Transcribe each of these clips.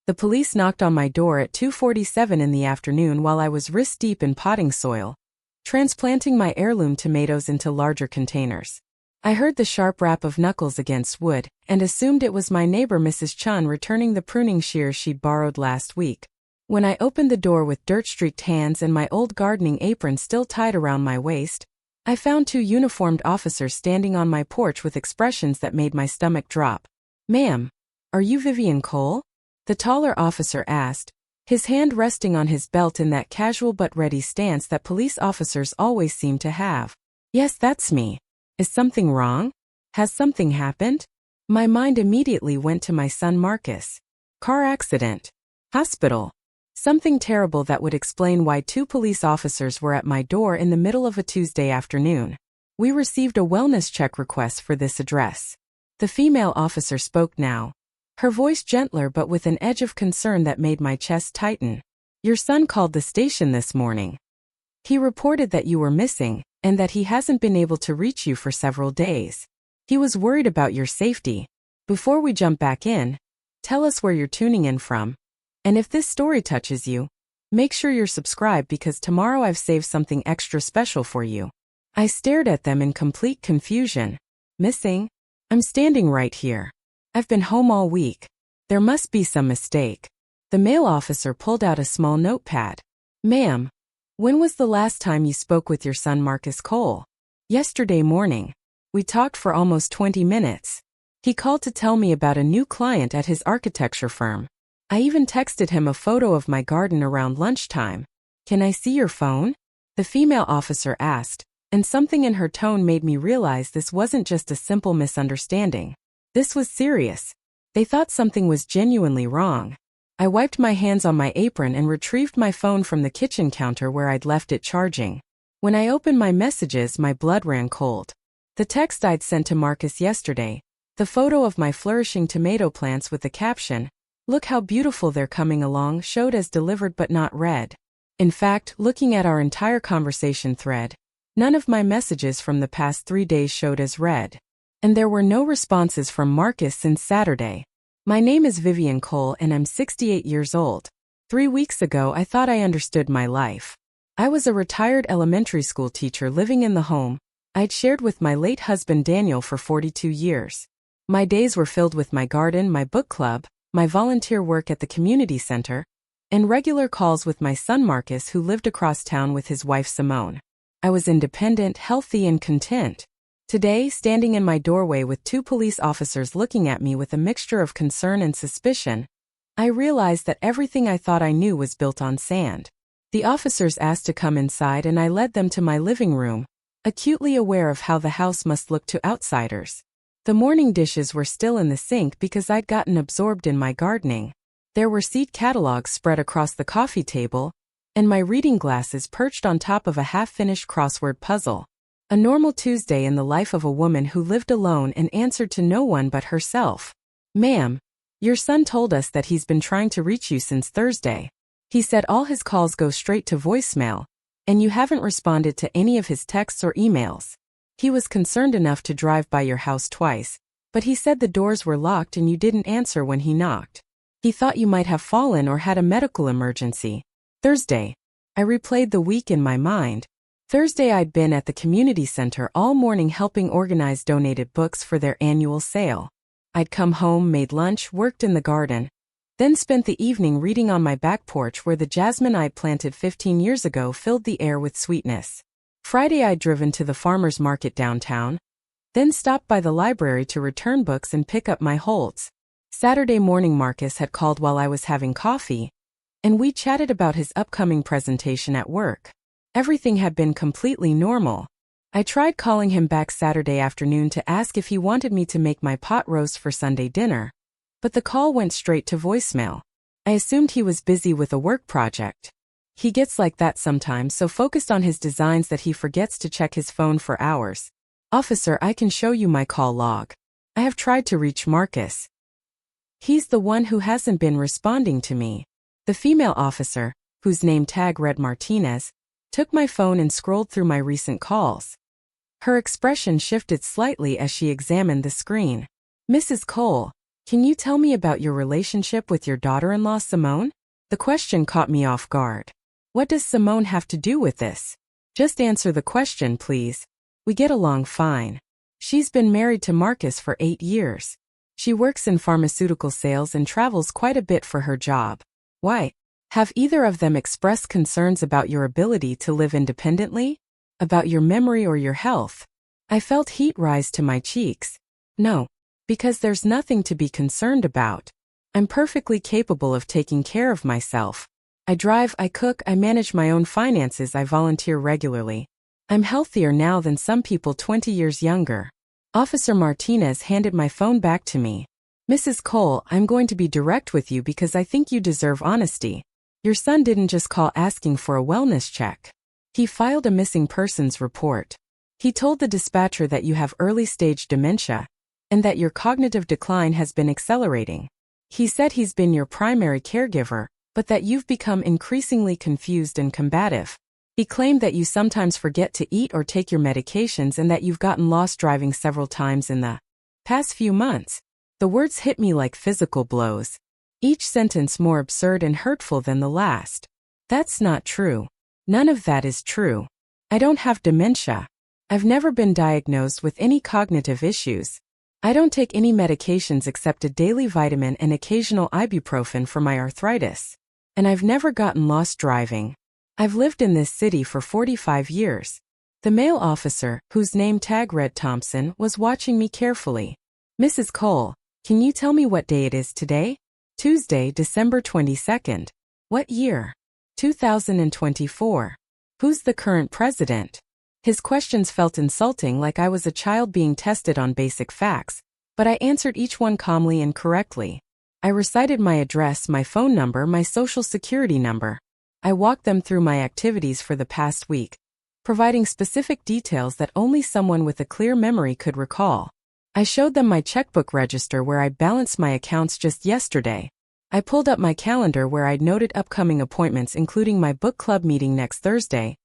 The police knocked on my door at 2:47 in the afternoon while I was wrist-deep in potting soil, transplanting my heirloom tomatoes into larger containers. I heard the sharp rap of knuckles against wood and assumed it was my neighbor Mrs. Chen returning the pruning shears she'd borrowed last week. When I opened the door with dirt-streaked hands and my old gardening apron still tied around my waist, I found two uniformed officers standing on my porch with expressions that made my stomach drop. "Ma'am, are you Vivian Cole?" the taller officer asked, his hand resting on his belt in that casual but ready stance that police officers always seem to have. "Yes, that's me. Is something wrong? Has something happened?" My mind immediately went to my son Marcus. Car accident. Hospital. Something terrible that would explain why two police officers were at my door in the middle of a Tuesday afternoon. "We received a wellness check request for this address." The female officer spoke now, her voice gentler but with an edge of concern that made my chest tighten. "Your son called the station this morning. He reported that you were missing, and that he hasn't been able to reach you for several days. He was worried about your safety. Before we jump back in, tell us where you're tuning in from. And if this story touches you, make sure you're subscribed because tomorrow I've saved something extra special for you." I stared at them in complete confusion. "Missing? I'm standing right here. I've been home all week. There must be some mistake." The male officer pulled out a small notepad. "Ma'am, when was the last time you spoke with your son Marcus Cole?" "Yesterday morning. We talked for almost 20 minutes. He called to tell me about a new client at his architecture firm. I even texted him a photo of my garden around lunchtime." "Can I see your phone?" the female officer asked, and something in her tone made me realize this wasn't just a simple misunderstanding. This was serious. They thought something was genuinely wrong. I wiped my hands on my apron and retrieved my phone from the kitchen counter where I'd left it charging. When I opened my messages, my blood ran cold. The text I'd sent to Marcus yesterday, the photo of my flourishing tomato plants with the caption, "Look how beautiful they're coming along," showed as delivered but not read. In fact, looking at our entire conversation thread, none of my messages from the past 3 days showed as read. And there were no responses from Marcus since Saturday. "My name is Vivian Cole and I'm 68 years old. 3 weeks ago I thought I understood my life. I was a retired elementary school teacher living in the home I'd shared with my late husband Daniel for 42 years. My days were filled with my garden, my book club, my volunteer work at the community center, and regular calls with my son Marcus who lived across town with his wife Simone. I was independent, healthy, and content. Today, standing in my doorway with two police officers looking at me with a mixture of concern and suspicion, I realized that everything I thought I knew was built on sand. The officers asked to come inside and I led them to my living room, acutely aware of how the house must look to outsiders. The morning dishes were still in the sink because I'd gotten absorbed in my gardening. There were seed catalogs spread across the coffee table, and my reading glasses perched on top of a half-finished crossword puzzle. A normal Tuesday in the life of a woman who lived alone and answered to no one but herself. "Ma'am, your son told us that he's been trying to reach you since Thursday. He said all his calls go straight to voicemail, and you haven't responded to any of his texts or emails. He was concerned enough to drive by your house twice, but he said the doors were locked and you didn't answer when he knocked. He thought you might have fallen or had a medical emergency." Thursday. I replayed the week in my mind. Thursday I'd been at the community center all morning helping organize donated books for their annual sale. I'd come home, made lunch, worked in the garden, then spent the evening reading on my back porch where the jasmine I'd planted 15 years ago filled the air with sweetness. Friday I'd driven to the farmer's market downtown, then stopped by the library to return books and pick up my holds. Saturday morning Marcus had called while I was having coffee, and we chatted about his upcoming presentation at work. Everything had been completely normal. I tried calling him back Saturday afternoon to ask if he wanted me to make my pot roast for Sunday dinner, but the call went straight to voicemail. I assumed he was busy with a work project. He gets like that sometimes, so focused on his designs that he forgets to check his phone for hours. "Officer, I can show you my call log. I have tried to reach Marcus. He's the one who hasn't been responding to me." The female officer, whose name tag read Martinez, took my phone and scrolled through my recent calls. Her expression shifted slightly as she examined the screen. "Mrs. Cole, Can you tell me about your relationship with your daughter-in-law, Simone? The question caught me off guard. What does Simone have to do with this? Just answer the question, please. We get along fine. She's been married to Marcus for 8 years. She works in pharmaceutical sales and travels quite a bit for her job. Why? Have either of them expressed concerns about your ability to live independently? About your memory or your health? I felt heat rise to my cheeks. No, because there's nothing to be concerned about. I'm perfectly capable of taking care of myself. I drive, I cook, I manage my own finances, I volunteer regularly. I'm healthier now than some people 20 years younger. Officer Martinez handed my phone back to me. Mrs. Cole, I'm going to be direct with you because I think you deserve honesty. Your son didn't just call asking for a wellness check. He filed a missing persons report. He told the dispatcher that you have early-stage dementia and that your cognitive decline has been accelerating. He said he's been your primary caregiver, but that you've become increasingly confused and combative. He claimed that you sometimes forget to eat or take your medications and that you've gotten lost driving several times in the past few months. The words hit me like physical blows, each sentence more absurd and hurtful than the last. That's not true. None of that is true. I don't have dementia. I've never been diagnosed with any cognitive issues. I don't take any medications except a daily vitamin and occasional ibuprofen for my arthritis. And I've never gotten lost driving. I've lived in this city for 45 years. The male officer, whose name tag read Thompson, was watching me carefully. Mrs. Cole, can you tell me what day it is today? Tuesday, December 22nd. What year? 2024. Who's the current president? His questions felt insulting, like I was a child being tested on basic facts, but I answered each one calmly and correctly. I recited my address, my phone number, my social security number. I walked them through my activities for the past week, providing specific details that only someone with a clear memory could recall. I showed them my checkbook register where I'd balanced my accounts just yesterday. I pulled up my calendar where I'd noted upcoming appointments, including my book club meeting next Thursday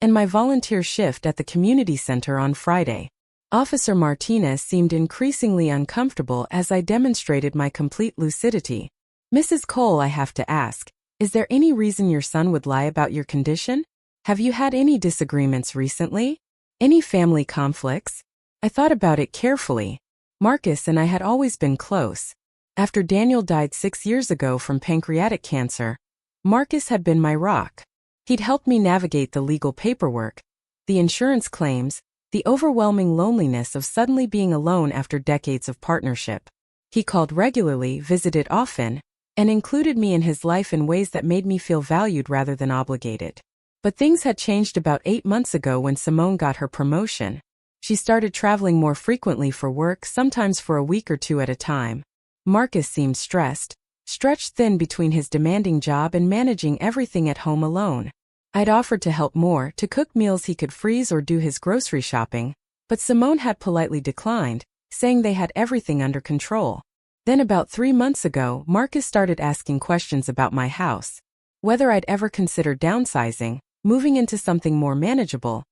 and my volunteer shift at the community center on Friday. Officer Martinez seemed increasingly uncomfortable as I demonstrated my complete lucidity. Mrs. Cole, I have to ask, is there any reason your son would lie about your condition? Have you had any disagreements recently? Any family conflicts? I thought about it carefully. Marcus and I had always been close. After Daniel died 6 years ago from pancreatic cancer, Marcus had been my rock. He'd helped me navigate the legal paperwork, the insurance claims, the overwhelming loneliness of suddenly being alone after decades of partnership. He called regularly, visited often, and included me in his life in ways that made me feel valued rather than obligated. But things had changed about 8 months ago when Simone got her promotion. She started traveling more frequently for work, sometimes for a week or 2 at a time. Marcus seemed stressed, stretched thin between his demanding job and managing everything at home alone. I'd offered to help more, to cook meals he could freeze or do his grocery shopping, but Simone had politely declined, saying they had everything under control. Then about 3 months ago, Marcus started asking questions about my house. Whether I'd ever consider downsizing, moving into something more manageable,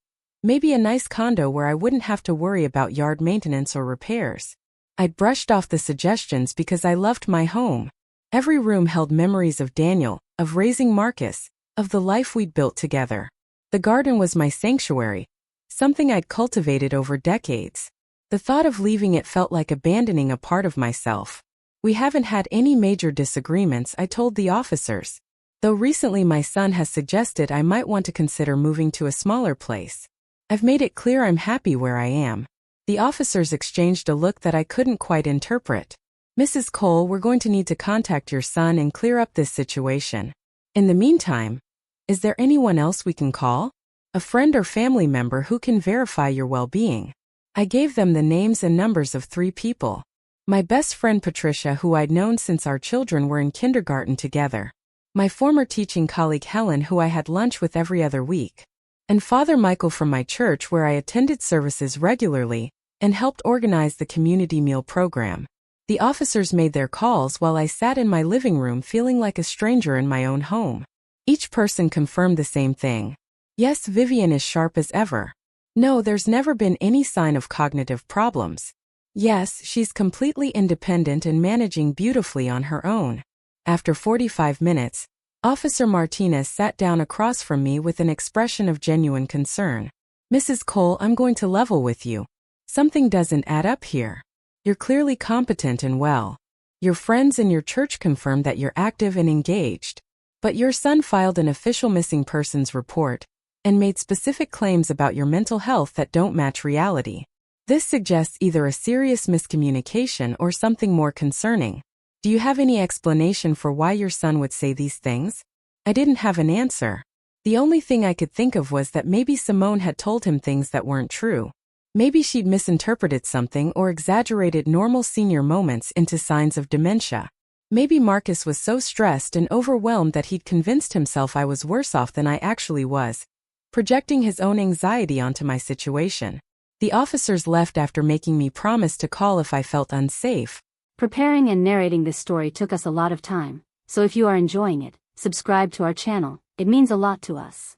maybe a nice condo where I wouldn't have to worry about yard maintenance or repairs. I'd brushed off the suggestions because I loved my home. Every room held memories of Daniel, of raising Marcus, of the life we'd built together. The garden was my sanctuary, something I'd cultivated over decades. The thought of leaving it felt like abandoning a part of myself. We haven't had any major disagreements, I told the officers. Though recently my son has suggested I might want to consider moving to a smaller place. I've made it clear I'm happy where I am. The officers exchanged a look that I couldn't quite interpret. Mrs. Cole, we're going to need to contact your son and clear up this situation. In the meantime, is there anyone else we can call? A friend or family member who can verify your well-being? I gave them the names and numbers of 3 people. My best friend Patricia, who I'd known since our children were in kindergarten together. My former teaching colleague Helen, who I had lunch with every other week. And Father Michael from my church, where I attended services regularly and helped organize the community meal program. The officers made their calls while I sat in my living room feeling like a stranger in my own home. Each person confirmed the same thing. Yes, Vivian is sharp as ever. No, there's never been any sign of cognitive problems. Yes, she's completely independent and managing beautifully on her own. After 45 minutes, Officer Martinez sat down across from me with an expression of genuine concern. Mrs. Cole, I'm going to level with you. Something doesn't add up here. You're clearly competent and well. Your friends and your church confirm that you're active and engaged. But your son filed an official missing persons report and made specific claims about your mental health that don't match reality. This suggests either a serious miscommunication or something more concerning. Do you have any explanation for why your son would say these things? I didn't have an answer. The only thing I could think of was that maybe Simone had told him things that weren't true. Maybe she'd misinterpreted something or exaggerated normal senior moments into signs of dementia. Maybe Marcus was so stressed and overwhelmed that he'd convinced himself I was worse off than I actually was, projecting his own anxiety onto my situation. The officers left after making me promise to call if I felt unsafe. Preparing and narrating this story took us a lot of time, so if you are enjoying it, subscribe to our channel, it means a lot to us.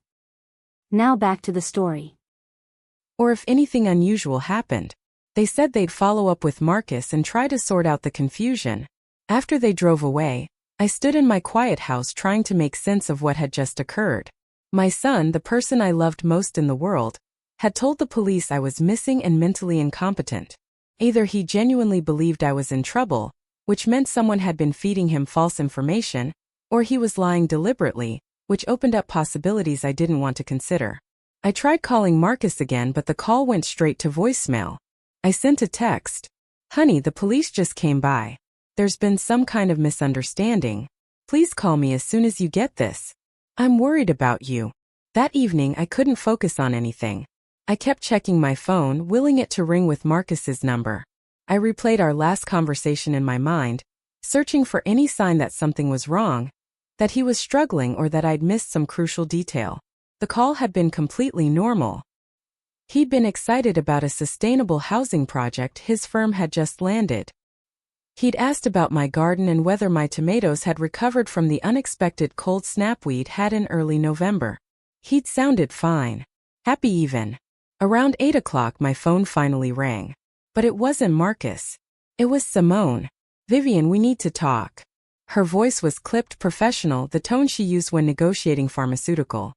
Now back to the story. Or if anything unusual happened. They said they'd follow up with Marcus and try to sort out the confusion. After they drove away, I stood in my quiet house trying to make sense of what had just occurred. My son, the person I loved most in the world, had told the police I was missing and mentally incompetent. Either he genuinely believed I was in trouble, which meant someone had been feeding him false information, or he was lying deliberately, which opened up possibilities I didn't want to consider. I tried calling Marcus again, but the call went straight to voicemail. I sent a text. Honey, the police just came by. There's been some kind of misunderstanding. Please call me as soon as you get this. I'm worried about you. That evening I couldn't focus on anything. I kept checking my phone, willing it to ring with Marcus's number. I replayed our last conversation in my mind, searching for any sign that something was wrong, that he was struggling or that I'd missed some crucial detail. The call had been completely normal. He'd been excited about a sustainable housing project his firm had just landed. He'd asked about my garden and whether my tomatoes had recovered from the unexpected cold snap we'd had in early November. He'd sounded fine. Happy even. Around 8 o'clock my phone finally rang. But it wasn't Marcus. It was Simone. Vivian, we need to talk. Her voice was clipped professional, the tone she used when negotiating pharmaceutical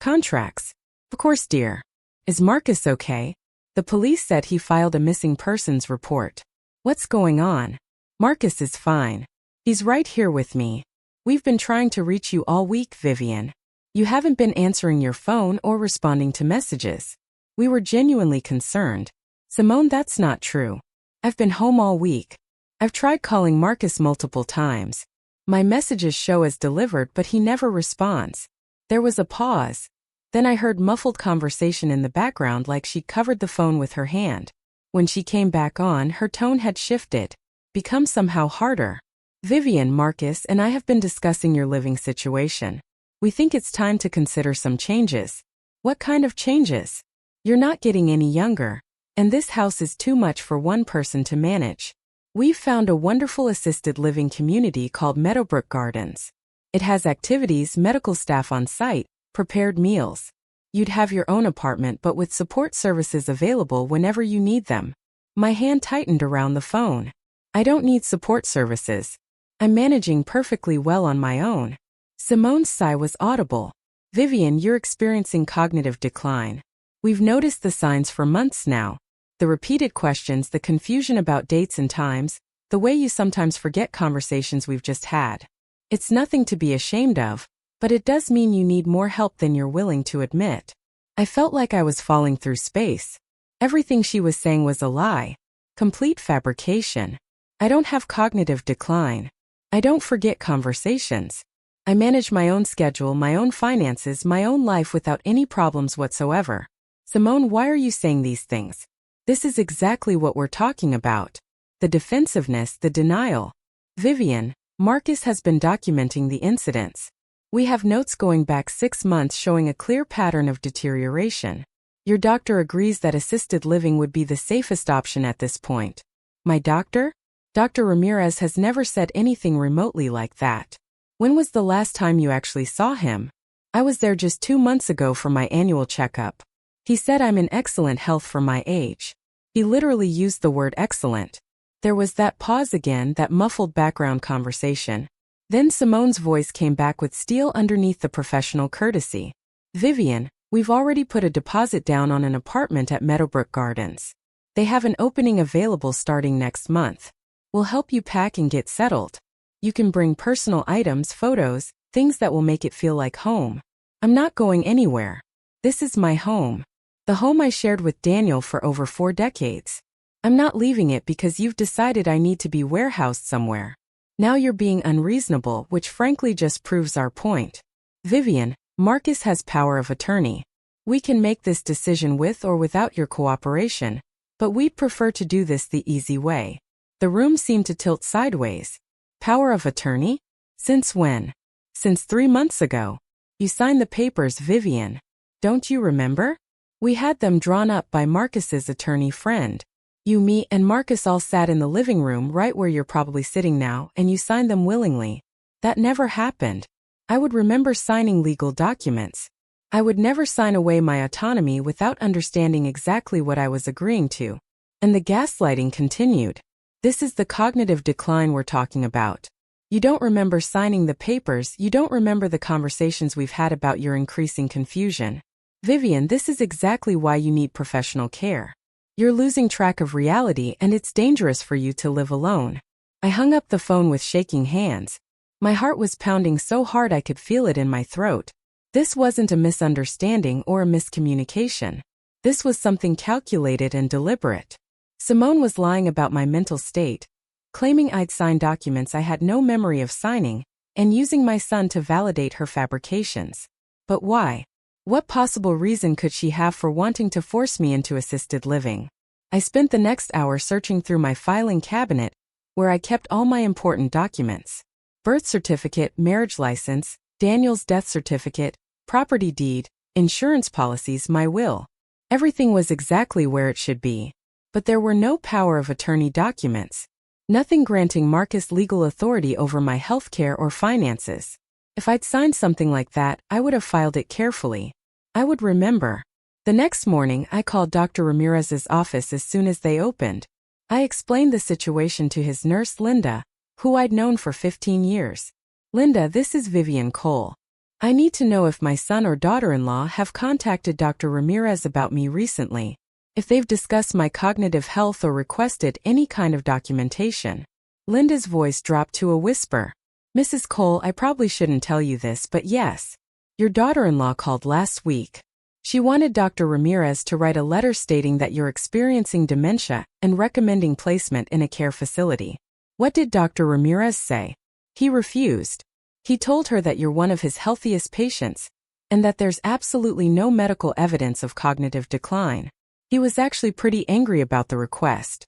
contracts. Of course, dear. Is Marcus okay? The police said he filed a missing persons report. What's going on? Marcus is fine. He's right here with me. We've been trying to reach you all week, Vivian. You haven't been answering your phone or responding to messages. We were genuinely concerned. Simone, that's not true. I've been home all week. I've tried calling Marcus multiple times. My messages show as delivered, but he never responds. There was a pause. Then I heard muffled conversation in the background, like she covered the phone with her hand. When she came back on, her tone had shifted, become somehow harder. Vivian, Marcus and I have been discussing your living situation. We think it's time to consider some changes. What kind of changes? You're not getting any younger, and this house is too much for one person to manage. We've found a wonderful assisted living community called Meadowbrook Gardens. It has activities, medical staff on site, prepared meals. You'd have your own apartment but with support services available whenever you need them. My hand tightened around the phone. I don't need support services. I'm managing perfectly well on my own. Simone's sigh was audible. Vivian, you're experiencing cognitive decline. We've noticed the signs for months now. The repeated questions, the confusion about dates and times, the way you sometimes forget conversations we've just had. It's nothing to be ashamed of, but it does mean you need more help than you're willing to admit. I felt like I was falling through space. Everything she was saying was a lie. Complete fabrication. I don't have cognitive decline. I don't forget conversations. I manage my own schedule, my own finances, my own life without any problems whatsoever. Simone, why are you saying these things? This is exactly what we're talking about. The defensiveness, the denial. Vivian, Marcus has been documenting the incidents. We have notes going back 6 months showing a clear pattern of deterioration. Your doctor agrees that assisted living would be the safest option at this point. My doctor? Dr. Ramirez has never said anything remotely like that. When was the last time you actually saw him? I was there just 2 months ago for my annual checkup. He said I'm in excellent health for my age. He literally used the word excellent. There was that pause again, that muffled background conversation. Then Simone's voice came back with steel underneath the professional courtesy. Vivian, we've already put a deposit down on an apartment at Meadowbrook Gardens. They have an opening available starting next month. We'll help you pack and get settled. You can bring personal items, photos, things that will make it feel like home. I'm not going anywhere. This is my home. The home I shared with Daniel for over 4 decades. I'm not leaving it because you've decided I need to be warehoused somewhere. Now you're being unreasonable, which frankly just proves our point. Vivian, Marcus has power of attorney. We can make this decision with or without your cooperation, but we'd prefer to do this the easy way. The room seemed to tilt sideways. Power of attorney? Since when? Since 3 months ago. You signed the papers, Vivian. Don't you remember? We had them drawn up by Marcus's attorney friend. You, me, and Marcus all sat in the living room right where you're probably sitting now, and you signed them willingly. That never happened. I would remember signing legal documents. I would never sign away my autonomy without understanding exactly what I was agreeing to. And the gaslighting continued. This is the cognitive decline we're talking about. You don't remember signing the papers, you don't remember the conversations we've had about your increasing confusion. Vivian, this is exactly why you need professional care. You're losing track of reality and it's dangerous for you to live alone. I hung up the phone with shaking hands. My heart was pounding so hard I could feel it in my throat. This wasn't a misunderstanding or a miscommunication. This was something calculated and deliberate. Simone was lying about my mental state, claiming I'd signed documents I had no memory of signing, and using my son to validate her fabrications. But why? What possible reason could she have for wanting to force me into assisted living? I spent the next hour searching through my filing cabinet, where I kept all my important documents. Birth certificate, marriage license, Daniel's death certificate, property deed, insurance policies, my will. Everything was exactly where it should be. But there were no power of attorney documents. Nothing granting Marcus legal authority over my healthcare or finances. If I'd signed something like that, I would have filed it carefully. I would remember. The next morning, I called Dr. Ramirez's office as soon as they opened. I explained the situation to his nurse, Linda, who I'd known for 15 years. Linda, this is Vivian Cole. I need to know if my son or daughter-in-law have contacted Dr. Ramirez about me recently. If they've discussed my cognitive health or requested any kind of documentation. Linda's voice dropped to a whisper. Mrs. Cole, I probably shouldn't tell you this, but yes. Your daughter-in-law called last week. She wanted Dr. Ramirez to write a letter stating that you're experiencing dementia and recommending placement in a care facility. What did Dr. Ramirez say? He refused. He told her that you're one of his healthiest patients and that there's absolutely no medical evidence of cognitive decline. He was actually pretty angry about the request.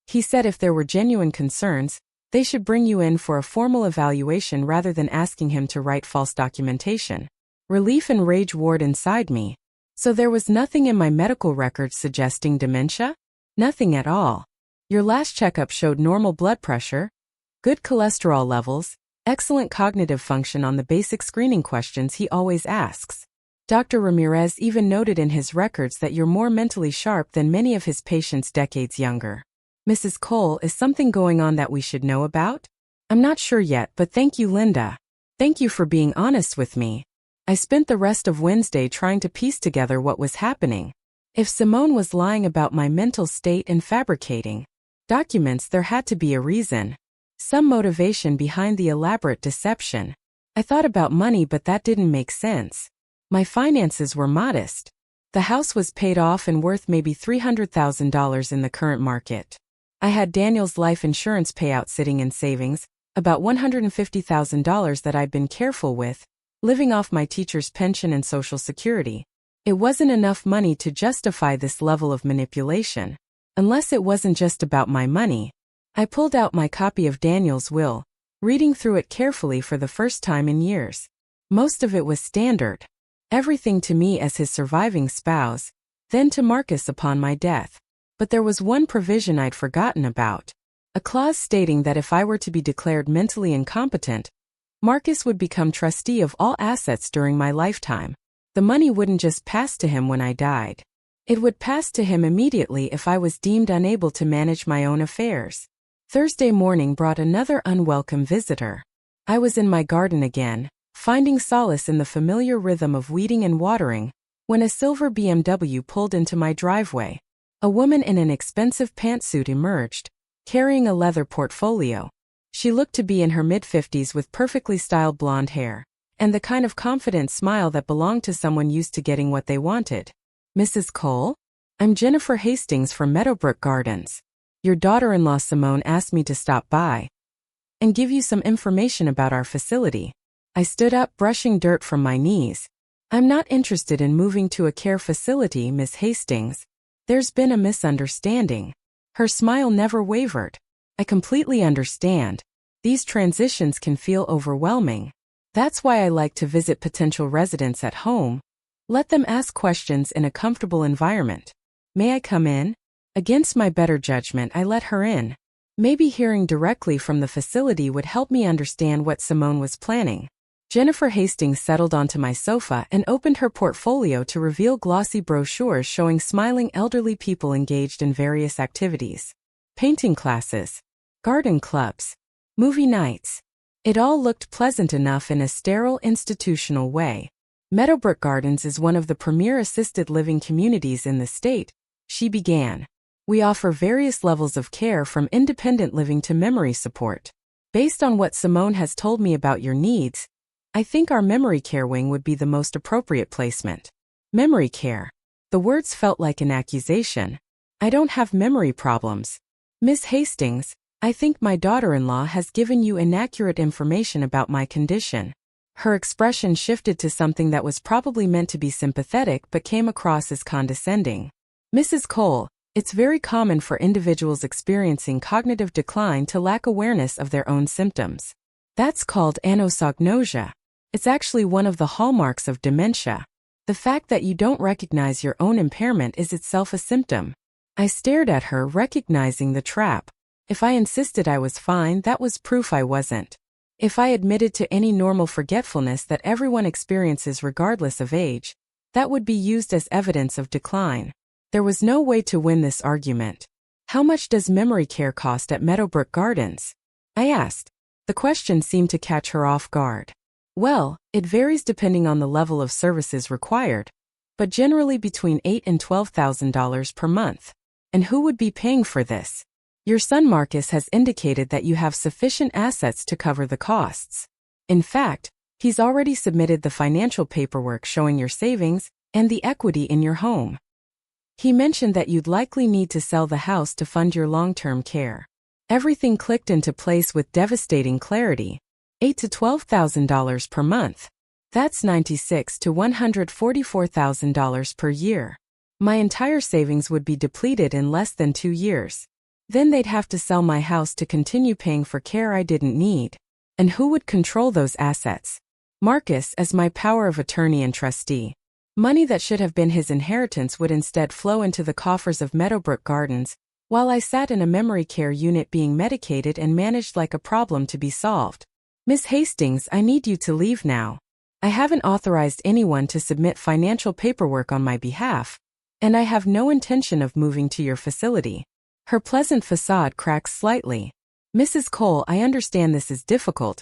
He said if there were genuine concerns, they should bring you in for a formal evaluation rather than asking him to write false documentation. Relief and rage warred inside me. So there was nothing in my medical records suggesting dementia? Nothing at all. Your last checkup showed normal blood pressure, good cholesterol levels, excellent cognitive function on the basic screening questions he always asks. Dr. Ramirez even noted in his records that you're more mentally sharp than many of his patients decades younger. Mrs. Cole, is something going on that we should know about? I'm not sure yet, but thank you, Linda. Thank you for being honest with me. I spent the rest of Wednesday trying to piece together what was happening. If Simone was lying about my mental state and fabricating documents, there had to be a reason. Some motivation behind the elaborate deception. I thought about money, but that didn't make sense. My finances were modest. The house was paid off and worth maybe $300,000 in the current market. I had Daniel's life insurance payout sitting in savings, about $150,000 that I'd been careful with, living off my teacher's pension and Social Security. It wasn't enough money to justify this level of manipulation. Unless it wasn't just about my money. I pulled out my copy of Daniel's will, reading through it carefully for the first time in years. Most of it was standard. Everything to me as his surviving spouse, then to Marcus upon my death. But there was one provision I'd forgotten about. A clause stating that if I were to be declared mentally incompetent, Marcus would become trustee of all assets during my lifetime. The money wouldn't just pass to him when I died. It would pass to him immediately if I was deemed unable to manage my own affairs. Thursday morning brought another unwelcome visitor. I was in my garden again, finding solace in the familiar rhythm of weeding and watering, when a silver BMW pulled into my driveway. A woman in an expensive pantsuit emerged, carrying a leather portfolio. She looked to be in her mid-50s with perfectly styled blonde hair, and the kind of confident smile that belonged to someone used to getting what they wanted. "Mrs. Cole? I'm Jennifer Hastings from Meadowbrook Gardens. Your daughter-in-law Simone asked me to stop by and give you some information about our facility." I stood up, brushing dirt from my knees. "I'm not interested in moving to a care facility, Miss Hastings. There's been a misunderstanding." Her smile never wavered. "I completely understand. These transitions can feel overwhelming. That's why I like to visit potential residents at home. Let them ask questions in a comfortable environment. May I come in?" Against my better judgment, I let her in. Maybe hearing directly from the facility would help me understand what Simone was planning. Jennifer Hastings settled onto my sofa and opened her portfolio to reveal glossy brochures showing smiling elderly people engaged in various activities. Painting classes, garden clubs, movie nights. It all looked pleasant enough in a sterile, institutional way. "Meadowbrook Gardens is one of the premier assisted living communities in the state," she began. "We offer various levels of care from independent living to memory support. Based on what Simone has told me about your needs, I think our memory care wing would be the most appropriate placement." Memory care. The words felt like an accusation. "I don't have memory problems. Miss Hastings, I think my daughter-in-law has given you inaccurate information about my condition." Her expression shifted to something that was probably meant to be sympathetic but came across as condescending. "Mrs. Cole, it's very common for individuals experiencing cognitive decline to lack awareness of their own symptoms. That's called anosognosia. It's actually one of the hallmarks of dementia. The fact that you don't recognize your own impairment is itself a symptom." I stared at her, recognizing the trap. If I insisted I was fine, that was proof I wasn't. If I admitted to any normal forgetfulness that everyone experiences regardless of age, that would be used as evidence of decline. There was no way to win this argument. "How much does memory care cost at Meadowbrook Gardens?" I asked. The question seemed to catch her off guard. "Well, it varies depending on the level of services required, but generally between $8,000 and $12,000 per month. And who would be paying for this? Your son Marcus has indicated that you have sufficient assets to cover the costs. In fact, he's already submitted the financial paperwork showing your savings and the equity in your home. He mentioned that you'd likely need to sell the house to fund your long-term care." Everything clicked into place with devastating clarity. $8,000 to $12,000 per month. That's $96,000 to $144,000 per year. My entire savings would be depleted in less than 2 years. Then they'd have to sell my house to continue paying for care I didn't need. And who would control those assets? Marcus, as my power of attorney and trustee. Money that should have been his inheritance would instead flow into the coffers of Meadowbrook Gardens, while I sat in a memory care unit being medicated and managed like a problem to be solved. "Miss Hastings, I need you to leave now. I haven't authorized anyone to submit financial paperwork on my behalf, and I have no intention of moving to your facility." Her pleasant facade cracks slightly. "Mrs. Cole, I understand this is difficult,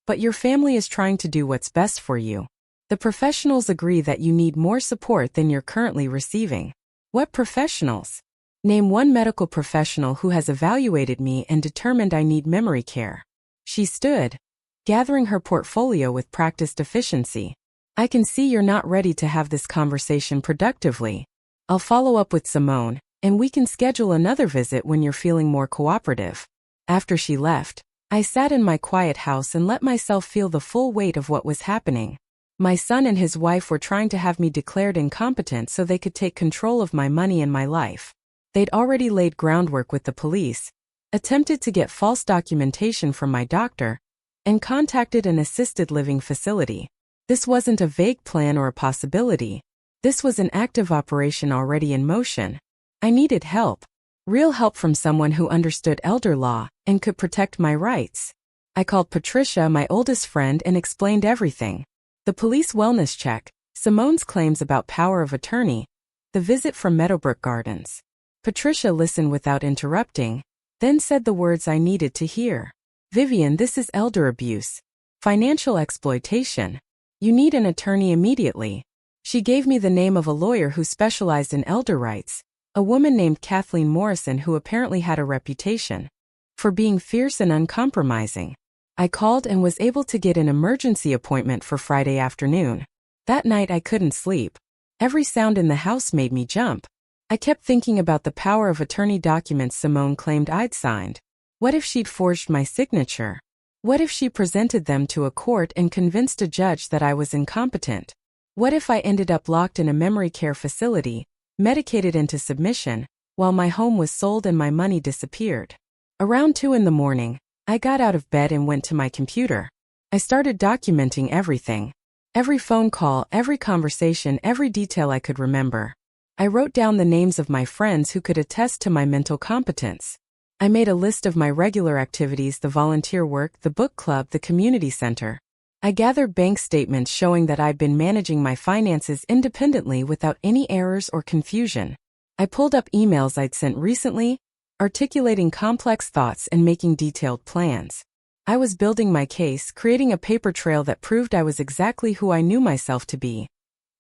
but your family is trying to do what's best for you. The professionals agree that you need more support than you're currently receiving." "What professionals?" "Name one medical professional who has evaluated me and determined I need memory care." She stood, gathering her portfolio with practiced efficiency. "I can see you're not ready to have this conversation productively. I'll follow up with Simone, and we can schedule another visit when you're feeling more cooperative." After she left, I sat in my quiet house and let myself feel the full weight of what was happening. My son and his wife were trying to have me declared incompetent so they could take control of my money and my life. They'd already laid groundwork with the police, attempted to get false documentation from my doctor, and contacted an assisted living facility. This wasn't a vague plan or a possibility. This was an active operation already in motion. I needed help. Real help from someone who understood elder law and could protect my rights. I called Patricia, my oldest friend, and explained everything. The police wellness check, Simone's claims about power of attorney, The visit from Meadowbrook Gardens. Patricia listened without interrupting, then said the words I needed to hear. Vivian, this is elder abuse. Financial exploitation. You need an attorney immediately. She gave me the name of a lawyer who specialized in elder rights, a woman named Kathleen Morrison who apparently had a reputation for being fierce and uncompromising. I called and was able to get an emergency appointment for Friday afternoon. That night I couldn't sleep. Every sound in the house made me jump. I kept thinking about the power of attorney documents Simone claimed I'd signed. What if she'd forged my signature? What if she presented them to a court and convinced a judge that I was incompetent? What if I ended up locked in a memory care facility, medicated into submission, while my home was sold and my money disappeared? Around 2 in the morning, I got out of bed and went to my computer. I started documenting everything. Every phone call, every conversation, every detail I could remember. I wrote down the names of my friends who could attest to my mental competence. I made a list of my regular activities: the volunteer work, the book club, the community center. I gathered bank statements showing that I'd been managing my finances independently without any errors or confusion. I pulled up emails I'd sent recently, articulating complex thoughts and making detailed plans. I was building my case, creating a paper trail that proved I was exactly who I knew myself to be.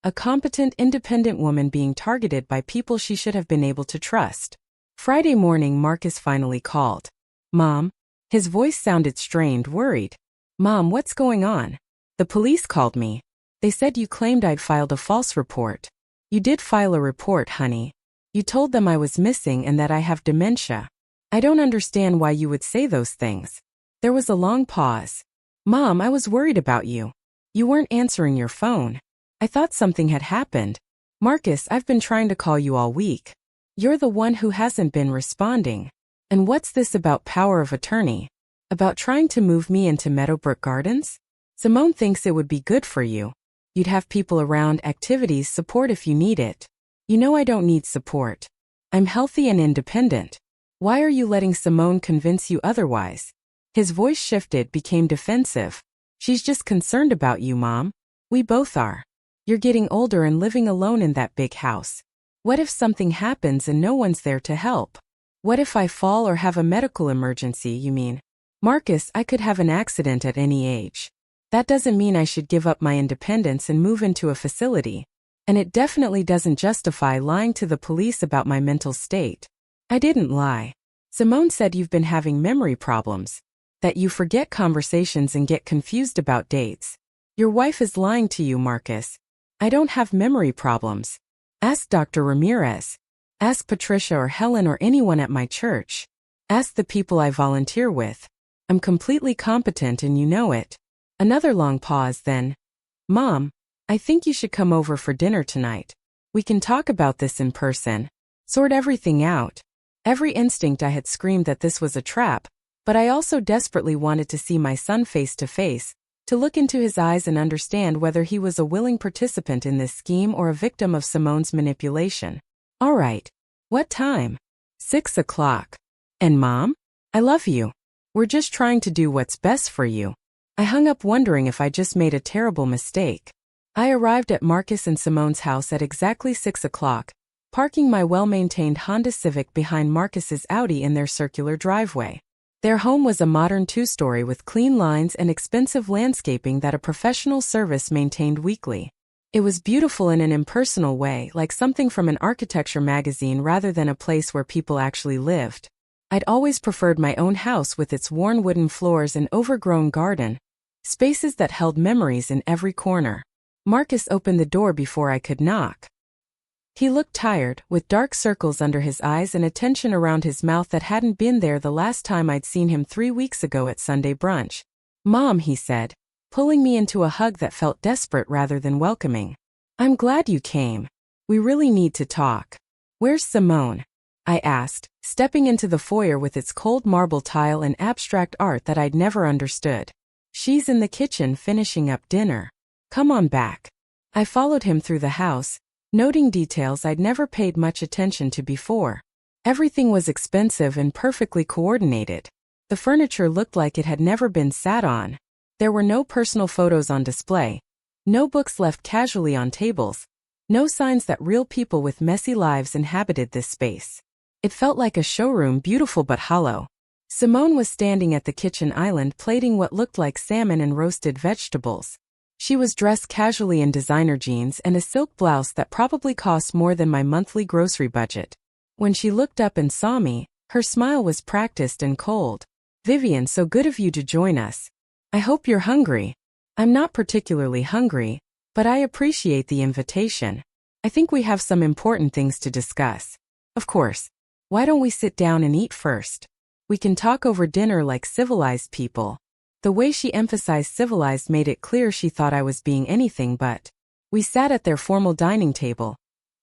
A competent, independent woman being targeted by people she should have been able to trust. Friday morning, Marcus finally called. Mom? His voice sounded strained, worried. Mom, what's going on? The police called me. They said you claimed I'd filed a false report. You did file a report, honey. You told them I was missing and that I have dementia. I don't understand why you would say those things. There was a long pause. Mom, I was worried about you. You weren't answering your phone. I thought something had happened. Marcus, I've been trying to call you all week. You're the one who hasn't been responding. And what's this about power of attorney? About trying to move me into Meadowbrook Gardens? Simone thinks it would be good for you. You'd have people around, activities, support if you need it. You know I don't need support. I'm healthy and independent. Why are you letting Simone convince you otherwise? His voice shifted, became defensive. She's just concerned about you, Mom. We both are. You're getting older and living alone in that big house. What if something happens and no one's there to help? What if I fall or have a medical emergency, you mean? Marcus, I could have an accident at any age. That doesn't mean I should give up my independence and move into a facility. And it definitely doesn't justify lying to the police about my mental state. I didn't lie. Simone said you've been having memory problems. That you forget conversations and get confused about dates. Your wife is lying to you, Marcus. I don't have memory problems. Ask Dr. Ramirez. Ask Patricia or Helen or anyone at my church. Ask the people I volunteer with. I'm completely competent and you know it. Another long pause, then. Mom, I think you should come over for dinner tonight. We can talk about this in person. Sort everything out. Every instinct I had screamed that this was a trap, but I also desperately wanted to see my son face to face, to look into his eyes and understand whether he was a willing participant in this scheme or a victim of Simone's manipulation. All right. What time? 6 o'clock. And Mom? I love you. We're just trying to do what's best for you. I hung up wondering if I just made a terrible mistake. I arrived at Marcus and Simone's house at exactly 6 o'clock, parking my well-maintained Honda Civic behind Marcus's Audi in their circular driveway. Their home was a modern 2-story with clean lines and expensive landscaping that a professional service maintained weekly. It was beautiful in an impersonal way, like something from an architecture magazine rather than a place where people actually lived. I'd always preferred my own house with its worn wooden floors and overgrown garden, spaces that held memories in every corner. Marcus opened the door before I could knock. He looked tired, with dark circles under his eyes and a tension around his mouth that hadn't been there the last time I'd seen him 3 weeks ago at Sunday brunch. Mom, he said, pulling me into a hug that felt desperate rather than welcoming. I'm glad you came. We really need to talk. Where's Simone? I asked, stepping into the foyer with its cold marble tile and abstract art that I'd never understood. She's in the kitchen finishing up dinner. Come on back. I followed him through the house, noting details I'd never paid much attention to before. Everything was expensive and perfectly coordinated. The furniture looked like it had never been sat on. There were no personal photos on display, no books left casually on tables, No signs that real people with messy lives inhabited this space. It felt like a showroom, beautiful but hollow. Simone was standing at the kitchen island plating what looked like salmon and roasted vegetables. She was dressed casually in designer jeans and a silk blouse that probably cost more than my monthly grocery budget. When she looked up and saw me, her smile was practiced and cold. "Vivian, so good of you to join us. I hope you're hungry." "I'm not particularly hungry, but I appreciate the invitation. I think we have some important things to discuss." "Of course. Why don't we sit down and eat first? We can talk over dinner like civilized people." The way she emphasized civilized made it clear she thought I was being anything but. We sat at their formal dining table,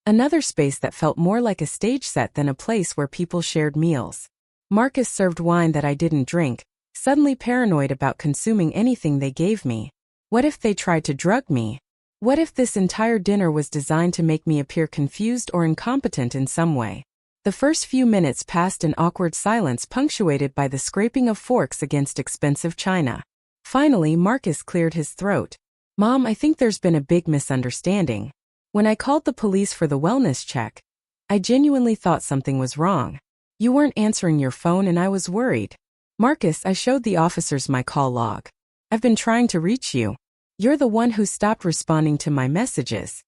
another space that felt more like a stage set than a place where people shared meals. Marcus served wine that I didn't drink, suddenly paranoid about consuming anything they gave me. What if they tried to drug me? What if this entire dinner was designed to make me appear confused or incompetent in some way? The first few minutes passed in awkward silence punctuated by the scraping of forks against expensive china. Finally, Marcus cleared his throat. "Mom, I think there's been a big misunderstanding. When I called the police for the wellness check, I genuinely thought something was wrong. You weren't answering your phone and I was worried." "Marcus, I showed the officers my call log. I've been trying to reach you. You're the one who stopped responding to my messages."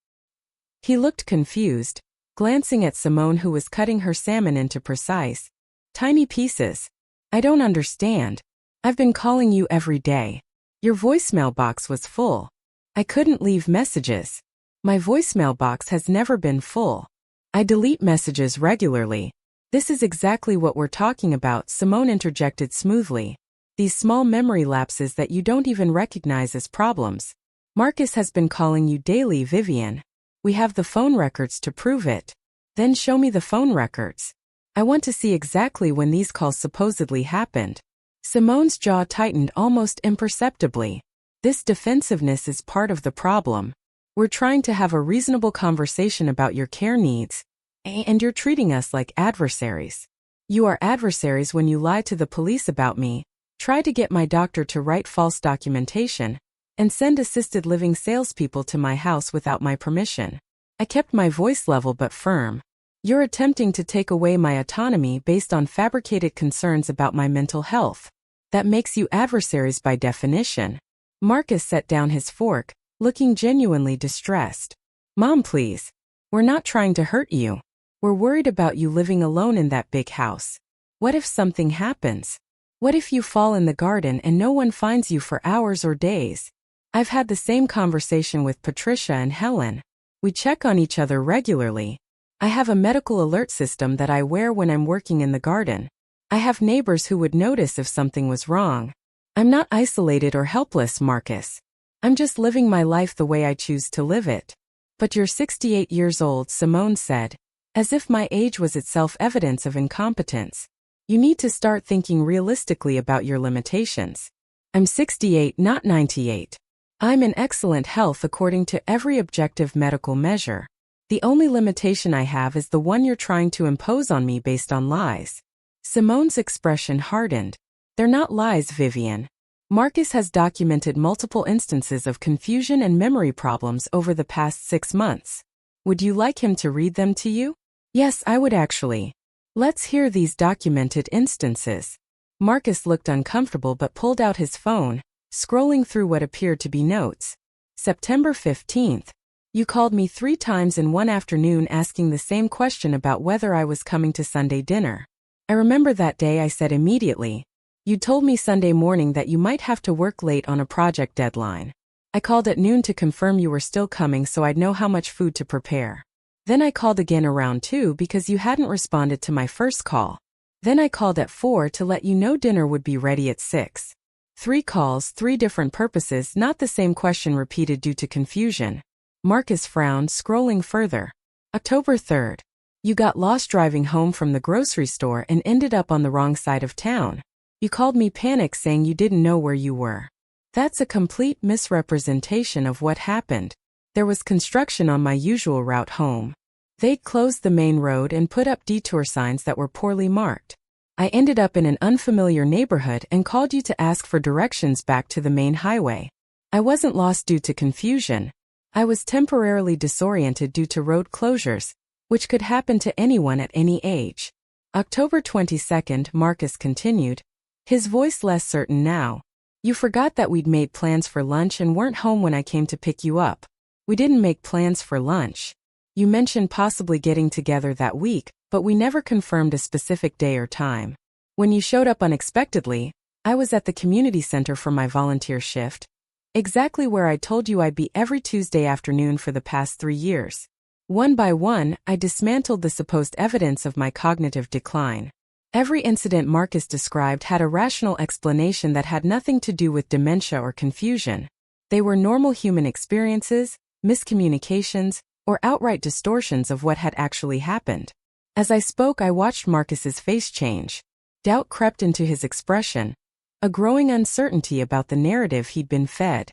He looked confused, glancing at Simone, who was cutting her salmon into precise, tiny pieces. "I don't understand. I've been calling you every day. Your voicemail box was full. I couldn't leave messages." "My voicemail box has never been full. I delete messages regularly." "This is exactly what we're talking about," Simone interjected smoothly. "These small memory lapses that you don't even recognize as problems. Marcus has been calling you daily, Vivian. We have the phone records to prove it." "Then show me the phone records. I want to see exactly when these calls supposedly happened." Simone's jaw tightened almost imperceptibly. "This defensiveness is part of the problem. We're trying to have a reasonable conversation about your care needs, and you're treating us like adversaries. You are adversaries when you lie to the police about me, try to get my doctor to write false documentation, and send assisted living salespeople to my house without my permission." I kept my voice level but firm. "You're attempting to take away my autonomy based on fabricated concerns about my mental health. That makes you adversaries by definition." Marcus set down his fork, looking genuinely distressed. "Mom, please. We're not trying to hurt you. We're worried about you living alone in that big house. What if something happens? What if you fall in the garden and no one finds you for hours or days?" I've had the same conversation with Patricia and Helen. We check on each other regularly. I have a medical alert system that I wear when I'm working in the garden. I have neighbors who would notice if something was wrong. I'm not isolated or helpless, Marcus. I'm just living my life the way I choose to live it. "But you're 68 years old," Simone said, as if my age was itself evidence of incompetence. "You need to start thinking realistically about your limitations." "I'm 68, not 98. I'm in excellent health according to every objective medical measure. The only limitation I have is the one you're trying to impose on me based on lies." Simone's expression hardened. "They're not lies, Vivian. Marcus has documented multiple instances of confusion and memory problems over the past 6 months. Would you like him to read them to you?" "Yes, I would actually. Let's hear these documented instances." Marcus looked uncomfortable but pulled out his phone, scrolling through what appeared to be notes. "September 15th. You called me 3 times in one afternoon asking the same question about whether I was coming to Sunday dinner. I remember that day I said immediately. You told me Sunday morning that you might have to work late on a project deadline. I called at noon to confirm you were still coming so I'd know how much food to prepare. Then I called again around 2 because you hadn't responded to my first call. Then I called at 4 to let you know dinner would be ready at 6. 3 calls, 3 different purposes, not the same question repeated due to confusion." Marcus frowned, scrolling further. "October 3rd. You got lost driving home from the grocery store and ended up on the wrong side of town. You called me panicked saying you didn't know where you were. That's a complete misrepresentation of what happened. There was construction on my usual route home. They'd closed the main road and put up detour signs that were poorly marked. I ended up in an unfamiliar neighborhood and called you to ask for directions back to the main highway. I wasn't lost due to confusion. I was temporarily disoriented due to road closures, which could happen to anyone at any age. October 22nd, Marcus continued, his voice less certain now. You forgot that we'd made plans for lunch and weren't home when I came to pick you up. We didn't make plans for lunch. You mentioned possibly getting together that week, but we never confirmed a specific day or time. When you showed up unexpectedly, I was at the community center for my volunteer shift. Exactly where I told you I'd be every Tuesday afternoon for the past 3 years. One by one, I dismantled the supposed evidence of my cognitive decline. Every incident Marcus described had a rational explanation that had nothing to do with dementia or confusion. They were normal human experiences, miscommunications, or outright distortions of what had actually happened. As I spoke, I watched Marcus's face change. Doubt crept into his expression, a growing uncertainty about the narrative he'd been fed.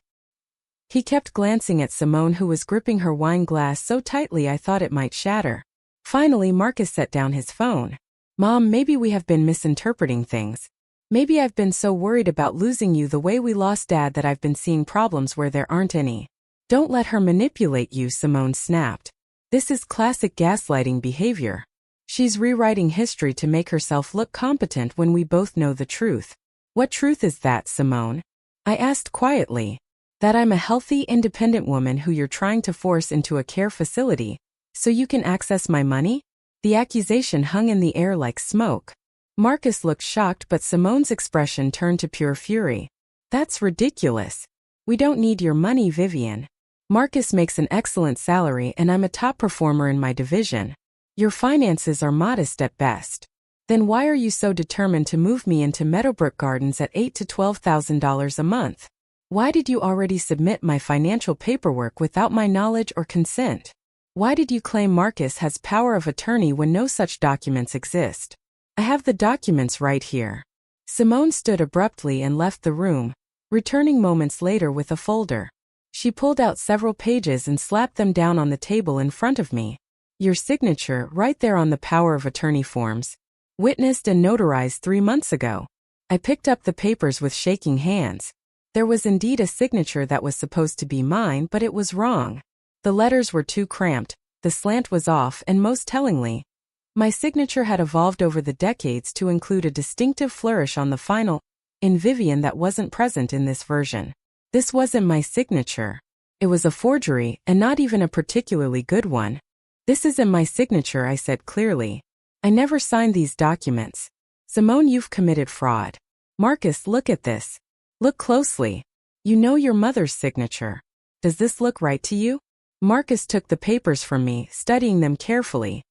He kept glancing at Simone, who was gripping her wine glass so tightly I thought it might shatter. Finally, Marcus set down his phone. Mom, maybe we have been misinterpreting things. Maybe I've been so worried about losing you the way we lost Dad that I've been seeing problems where there aren't any. Don't let her manipulate you, Simone snapped. This is classic gaslighting behavior. She's rewriting history to make herself look competent when we both know the truth. What truth is that, Simone? I asked quietly. That I'm a healthy, independent woman who you're trying to force into a care facility, so you can access my money? The accusation hung in the air like smoke. Marcus looked shocked, but Simone's expression turned to pure fury. That's ridiculous. We don't need your money, Vivian. Marcus makes an excellent salary and I'm a top performer in my division. Your finances are modest at best. Then why are you so determined to move me into Meadowbrook Gardens at $8,000 to $12,000 a month? Why did you already submit my financial paperwork without my knowledge or consent? Why did you claim Marcus has power of attorney when no such documents exist? I have the documents right here. Simone stood abruptly and left the room, returning moments later with a folder. She pulled out several pages and slapped them down on the table in front of me. Your signature, right there on the power of attorney forms. Witnessed and notarized 3 months ago. I picked up the papers with shaking hands. There was indeed a signature that was supposed to be mine, but it was wrong. The letters were too cramped, the slant was off, and most tellingly, my signature had evolved over the decades to include a distinctive flourish on the final in Vivian that wasn't present in this version. This wasn't my signature. It was a forgery, and not even a particularly good one. This isn't my signature, I said clearly. I never signed these documents. Simone, you've committed fraud. Marcus, look at this. Look closely. You know your mother's signature. Does this look right to you? Marcus took the papers from me, studying them carefully.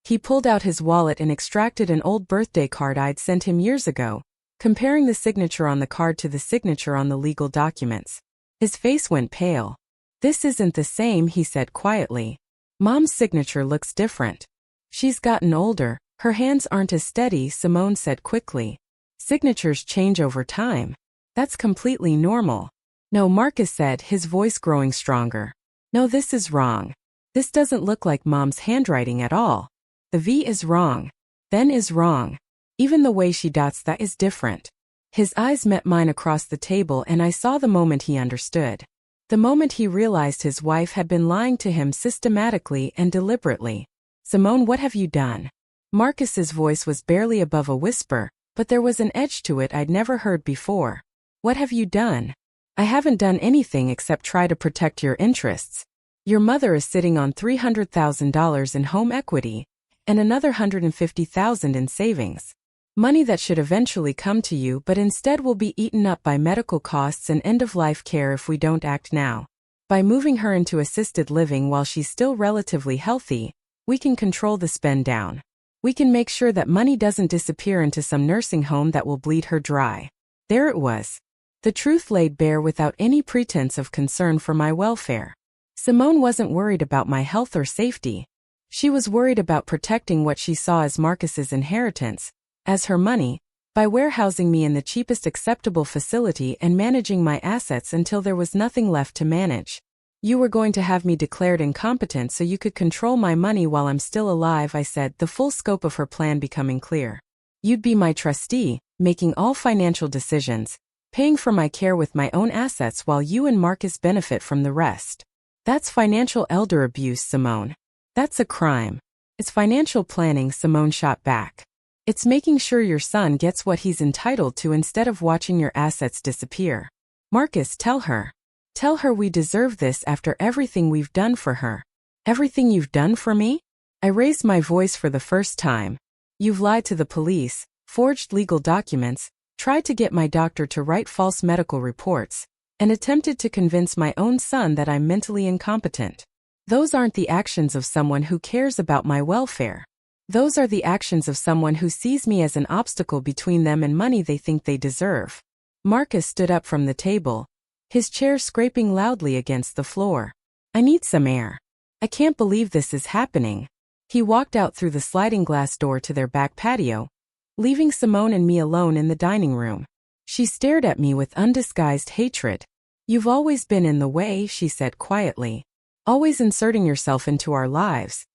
He pulled out his wallet and extracted an old birthday card I'd sent him years ago, comparing the signature on the card to the signature on the legal documents. His face went pale. This isn't the same, he said quietly. Mom's signature looks different. She's gotten older, her hands aren't as steady, Simone said quickly. Signatures change over time. That's completely normal. No, Marcus said, his voice growing stronger. No, this is wrong. This doesn't look like Mom's handwriting at all. The V is wrong. Then is wrong. Even the way she dots that is different. His eyes met mine across the table and I saw the moment he understood. The moment he realized his wife had been lying to him systematically and deliberately. Simone, what have you done? Marcus's voice was barely above a whisper, but there was an edge to it I'd never heard before. What have you done? I haven't done anything except try to protect your interests. Your mother is sitting on $300,000 in home equity, and another $150,000 in savings. Money that should eventually come to you but instead will be eaten up by medical costs and end-of-life care if we don't act now. By moving her into assisted living while she's still relatively healthy, we can control the spend down. We can make sure that money doesn't disappear into some nursing home that will bleed her dry. There it was. The truth laid bare without any pretense of concern for my welfare. Simone wasn't worried about my health or safety. She was worried about protecting what she saw as Marcus's inheritance, as her money, by warehousing me in the cheapest acceptable facility and managing my assets until there was nothing left to manage. You were going to have me declared incompetent so you could control my money while I'm still alive, I said, the full scope of her plan becoming clear. You'd be my trustee, making all financial decisions, paying for my care with my own assets while you and Marcus benefit from the rest. That's financial elder abuse, Simone. That's a crime. It's financial planning, Simone shot back. It's making sure your son gets what he's entitled to instead of watching your assets disappear. Marcus, tell her. Tell her we deserve this after everything we've done for her. Everything you've done for me? I raised my voice for the first time. You've lied to the police, forged legal documents, tried to get my doctor to write false medical reports, and attempted to convince my own son that I'm mentally incompetent. Those aren't the actions of someone who cares about my welfare. Those are the actions of someone who sees me as an obstacle between them and money they think they deserve. Marcus stood up from the table, his chair scraping loudly against the floor. I need some air. I can't believe this is happening. He walked out through the sliding glass door to their back patio, leaving Simone and me alone in the dining room. She stared at me with undisguised hatred. You've always been in the way, she said quietly. Always inserting yourself into our lives.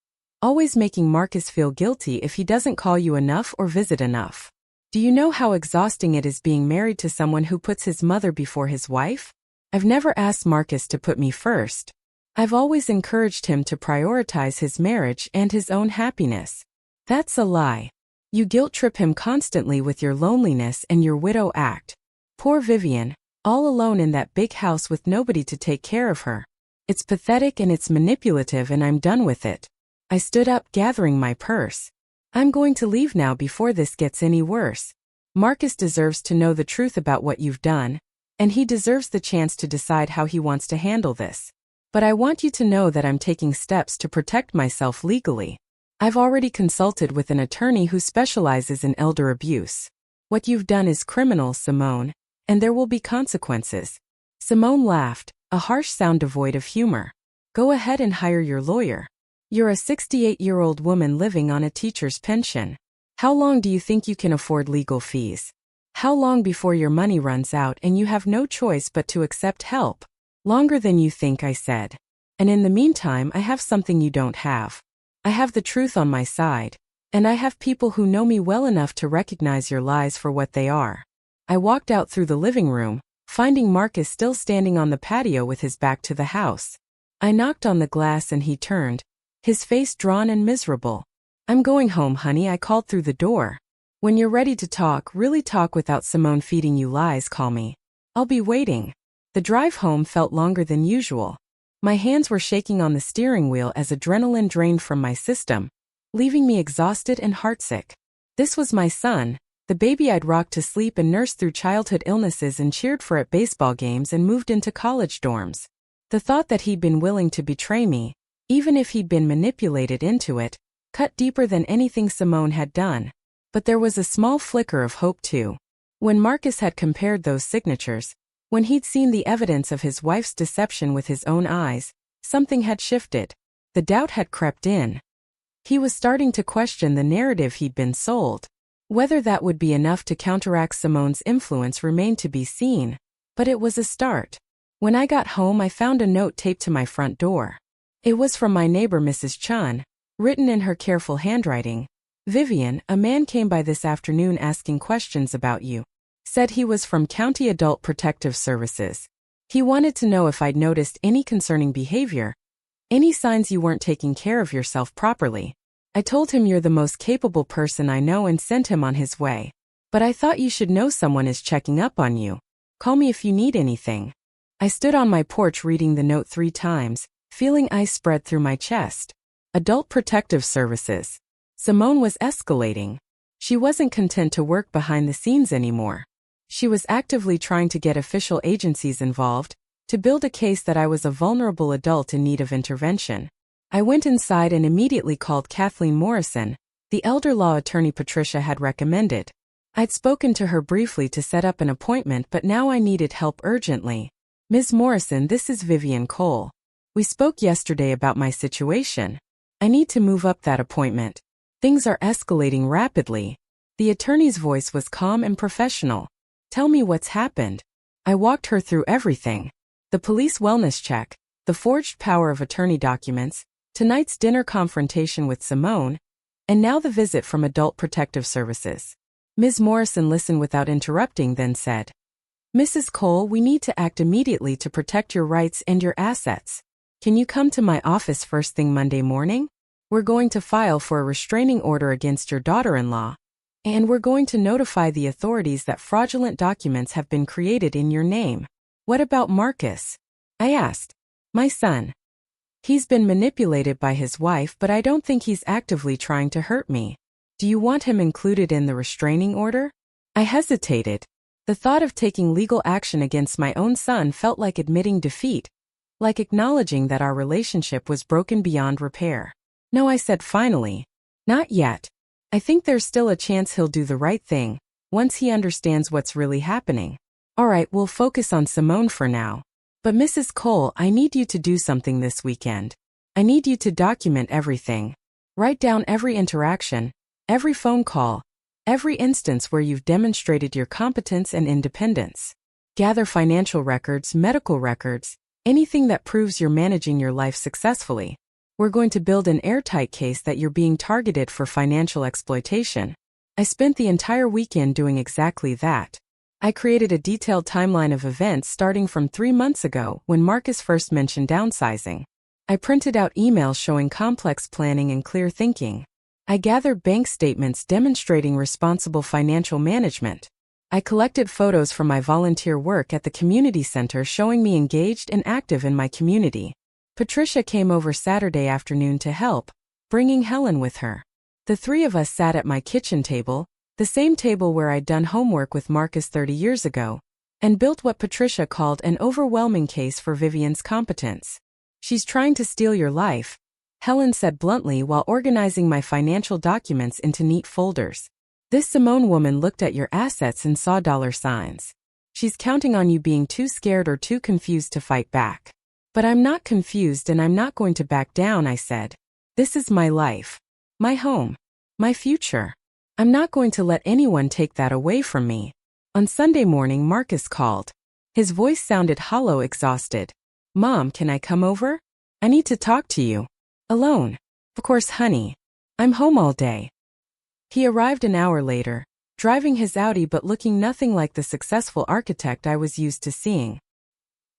Always making Marcus feel guilty if he doesn't call you enough or visit enough. Do you know how exhausting it is being married to someone who puts his mother before his wife? I've never asked Marcus to put me first. I've always encouraged him to prioritize his marriage and his own happiness. That's a lie. You guilt-trip him constantly with your loneliness and your widow act. Poor Vivian, all alone in that big house with nobody to take care of her. It's pathetic and it's manipulative, and I'm done with it. I stood up, gathering my purse. I'm going to leave now before this gets any worse. Marcus deserves to know the truth about what you've done, and he deserves the chance to decide how he wants to handle this. But I want you to know that I'm taking steps to protect myself legally. I've already consulted with an attorney who specializes in elder abuse. What you've done is criminal, Simone, and there will be consequences. Simone laughed, a harsh sound devoid of humor. Go ahead and hire your lawyer. You're a 68-year-old woman living on a teacher's pension. How long do you think you can afford legal fees? How long before your money runs out and you have no choice but to accept help? Longer than you think, I said. And in the meantime, I have something you don't have. I have the truth on my side, and I have people who know me well enough to recognize your lies for what they are. I walked out through the living room, finding Marcus still standing on the patio with his back to the house. I knocked on the glass and he turned, his face drawn and miserable. I'm going home, honey, I called through the door. When you're ready to talk, really talk without Simone feeding you lies, call me. I'll be waiting. The drive home felt longer than usual. My hands were shaking on the steering wheel as adrenaline drained from my system, leaving me exhausted and heartsick. This was my son, the baby I'd rocked to sleep and nursed through childhood illnesses and cheered for at baseball games and moved into college dorms. The thought that he'd been willing to betray me, even if he'd been manipulated into it, cut deeper than anything Simone had done. But there was a small flicker of hope too. When Marcus had compared those signatures, when he'd seen the evidence of his wife's deception with his own eyes, something had shifted. The doubt had crept in. He was starting to question the narrative he'd been sold. Whether that would be enough to counteract Simone's influence remained to be seen, but it was a start. When I got home, I found a note taped to my front door. It was from my neighbor Mrs. Chen, written in her careful handwriting. Vivian, a man came by this afternoon asking questions about you. Said he was from County Adult Protective Services. He wanted to know if I'd noticed any concerning behavior, any signs you weren't taking care of yourself properly. I told him you're the most capable person I know and sent him on his way. But I thought you should know someone is checking up on you. Call me if you need anything. I stood on my porch reading the note 3 times, feeling ice spread through my chest. Adult Protective Services. Simone was escalating. She wasn't content to work behind the scenes anymore. She was actively trying to get official agencies involved, to build a case that I was a vulnerable adult in need of intervention. I went inside and immediately called Kathleen Morrison, the elder law attorney Patricia had recommended. I'd spoken to her briefly to set up an appointment, but now I needed help urgently. Ms. Morrison, this is Vivian Cole. We spoke yesterday about my situation. I need to move up that appointment. Things are escalating rapidly. The attorney's voice was calm and professional. Tell me what's happened. I walked her through everything. The police wellness check, the forged power of attorney documents, tonight's dinner confrontation with Simone, and now the visit from Adult Protective Services. Ms. Morrison listened without interrupting, then said, Mrs. Cole, we need to act immediately to protect your rights and your assets. Can you come to my office first thing Monday morning? We're going to file for a restraining order against your daughter-in-law. And we're going to notify the authorities that fraudulent documents have been created in your name. What about Marcus? I asked. My son. He's been manipulated by his wife, but I don't think he's actively trying to hurt me. Do you want him included in the restraining order? I hesitated. The thought of taking legal action against my own son felt like admitting defeat, like acknowledging that our relationship was broken beyond repair. No, I said finally. Not yet. I think there's still a chance he'll do the right thing, once he understands what's really happening. All right, we'll focus on Simone for now. But Mrs. Cole, I need you to do something this weekend. I need you to document everything. Write down every interaction, every phone call, every instance where you've demonstrated your competence and independence. Gather financial records, medical records, anything that proves you're managing your life successfully. We're going to build an airtight case that you're being targeted for financial exploitation. I spent the entire weekend doing exactly that. I created a detailed timeline of events starting from 3 months ago when Marcus first mentioned downsizing. I printed out emails showing complex planning and clear thinking. I gathered bank statements demonstrating responsible financial management. I collected photos from my volunteer work at the community center showing me engaged and active in my community. Patricia came over Saturday afternoon to help, bringing Helen with her. The three of us sat at my kitchen table, the same table where I'd done homework with Marcus 30 years ago, and built what Patricia called an overwhelming case for Vivian's competence. She's trying to steal your life, Helen said bluntly while organizing my financial documents into neat folders. This Simone woman looked at your assets and saw dollar signs. She's counting on you being too scared or too confused to fight back. But I'm not confused and I'm not going to back down, I said. This is my life, my home, my future. I'm not going to let anyone take that away from me. On Sunday morning, Marcus called. His voice sounded hollow, exhausted. Mom, can I come over? I need to talk to you. Alone. Of course, honey. I'm home all day. He arrived an hour later, driving his Audi but looking nothing like the successful architect I was used to seeing.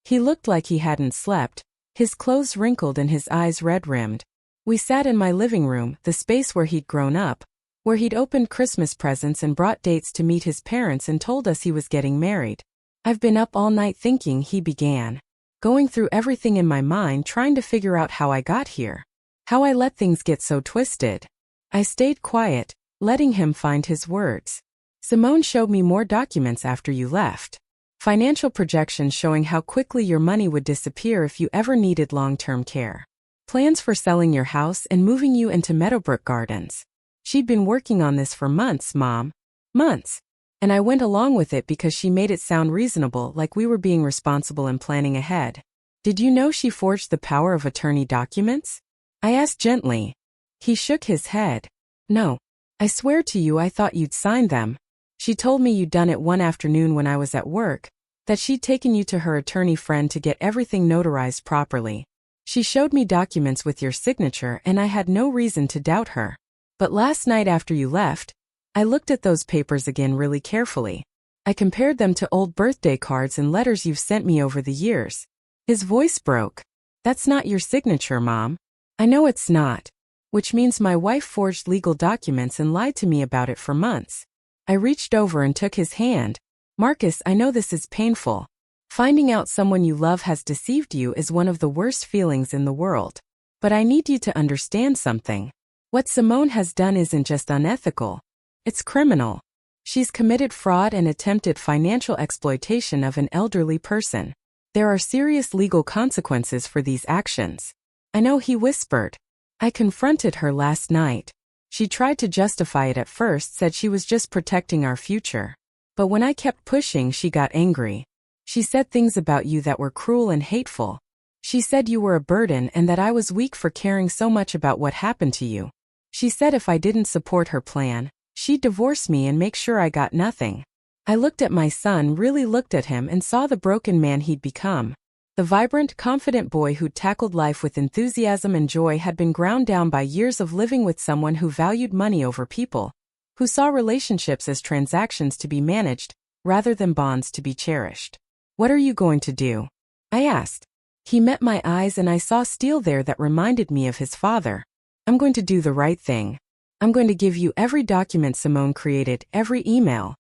He looked like he hadn't slept, his clothes wrinkled and his eyes red-rimmed. We sat in my living room, the space where he'd grown up, where he'd opened Christmas presents and brought dates to meet his parents and told us he was getting married. I've been up all night thinking, he began. Going through everything in my mind trying to figure out how I got here. How I let things get so twisted. I stayed quiet, letting him find his words. Simone showed me more documents after you left. Financial projections showing how quickly your money would disappear if you ever needed long-term care. Plans for selling your house and moving you into Meadowbrook Gardens. She'd been working on this for months, Mom. Months. And I went along with it because she made it sound reasonable, like we were being responsible and planning ahead. Did you know she forged the power of attorney documents? I asked gently. He shook his head. No. I swear to you I thought you'd signed them. She told me you'd done it one afternoon when I was at work, that she'd taken you to her attorney friend to get everything notarized properly. She showed me documents with your signature and I had no reason to doubt her. But last night after you left, I looked at those papers again really carefully. I compared them to old birthday cards and letters you've sent me over the years. His voice broke. That's not your signature, Mom. I know it's not. Which means my wife forged legal documents and lied to me about it for months. I reached over and took his hand. Marcus, I know this is painful. Finding out someone you love has deceived you is one of the worst feelings in the world. But I need you to understand something. What Simone has done isn't just unethical. It's criminal. She's committed fraud and attempted financial exploitation of an elderly person. There are serious legal consequences for these actions. I know, he whispered. I confronted her last night. She tried to justify it at first, said she was just protecting our future. But when I kept pushing, she got angry. She said things about you that were cruel and hateful. She said you were a burden and that I was weak for caring so much about what happened to you. She said if I didn't support her plan, she'd divorce me and make sure I got nothing. I looked at my son, really looked at him, and saw the broken man he'd become. The vibrant, confident boy who'd tackled life with enthusiasm and joy had been ground down by years of living with someone who valued money over people, who saw relationships as transactions to be managed, rather than bonds to be cherished. What are you going to do? I asked. He met my eyes and I saw steel there that reminded me of his father. I'm going to do the right thing. I'm going to give you every document Simone created, every email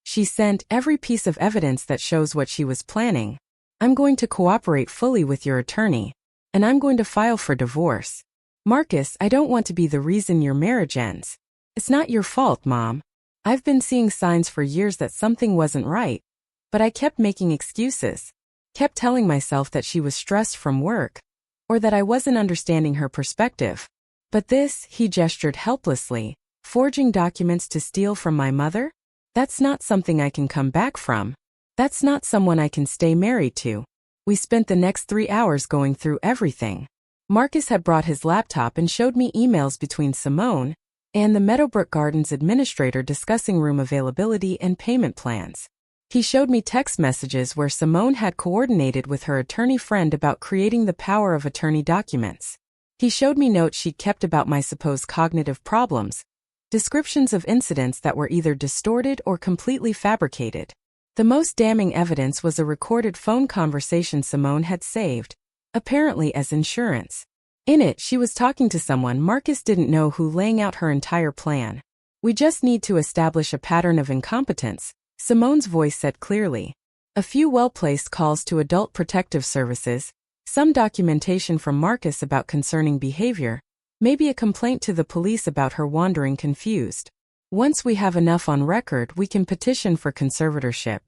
she sent, every piece of evidence that shows what she was planning. I'm going to cooperate fully with your attorney. And I'm going to file for divorce. Marcus, I don't want to be the reason your marriage ends. It's not your fault, Mom. I've been seeing signs for years that something wasn't right. But I kept making excuses. Kept telling myself that she was stressed from work. Or that I wasn't understanding her perspective. But this, he gestured helplessly, forging documents to steal from my mother? That's not something I can come back from. That's not someone I can stay married to. We spent the next 3 hours going through everything. Marcus had brought his laptop and showed me emails between Simone and the Meadowbrook Gardens administrator discussing room availability and payment plans. He showed me text messages where Simone had coordinated with her attorney friend about creating the power of attorney documents. He showed me notes she'd kept about my supposed cognitive problems, descriptions of incidents that were either distorted or completely fabricated. The most damning evidence was a recorded phone conversation Simone had saved, apparently as insurance. In it, she was talking to someone Marcus didn't know who, laying out her entire plan. We just need to establish a pattern of incompetence, Simone's voice said clearly. A few well-placed calls to Adult Protective Services, some documentation from Marcus about concerning behavior, maybe a complaint to the police about her wandering confused. Once we have enough on record, we can petition for conservatorship.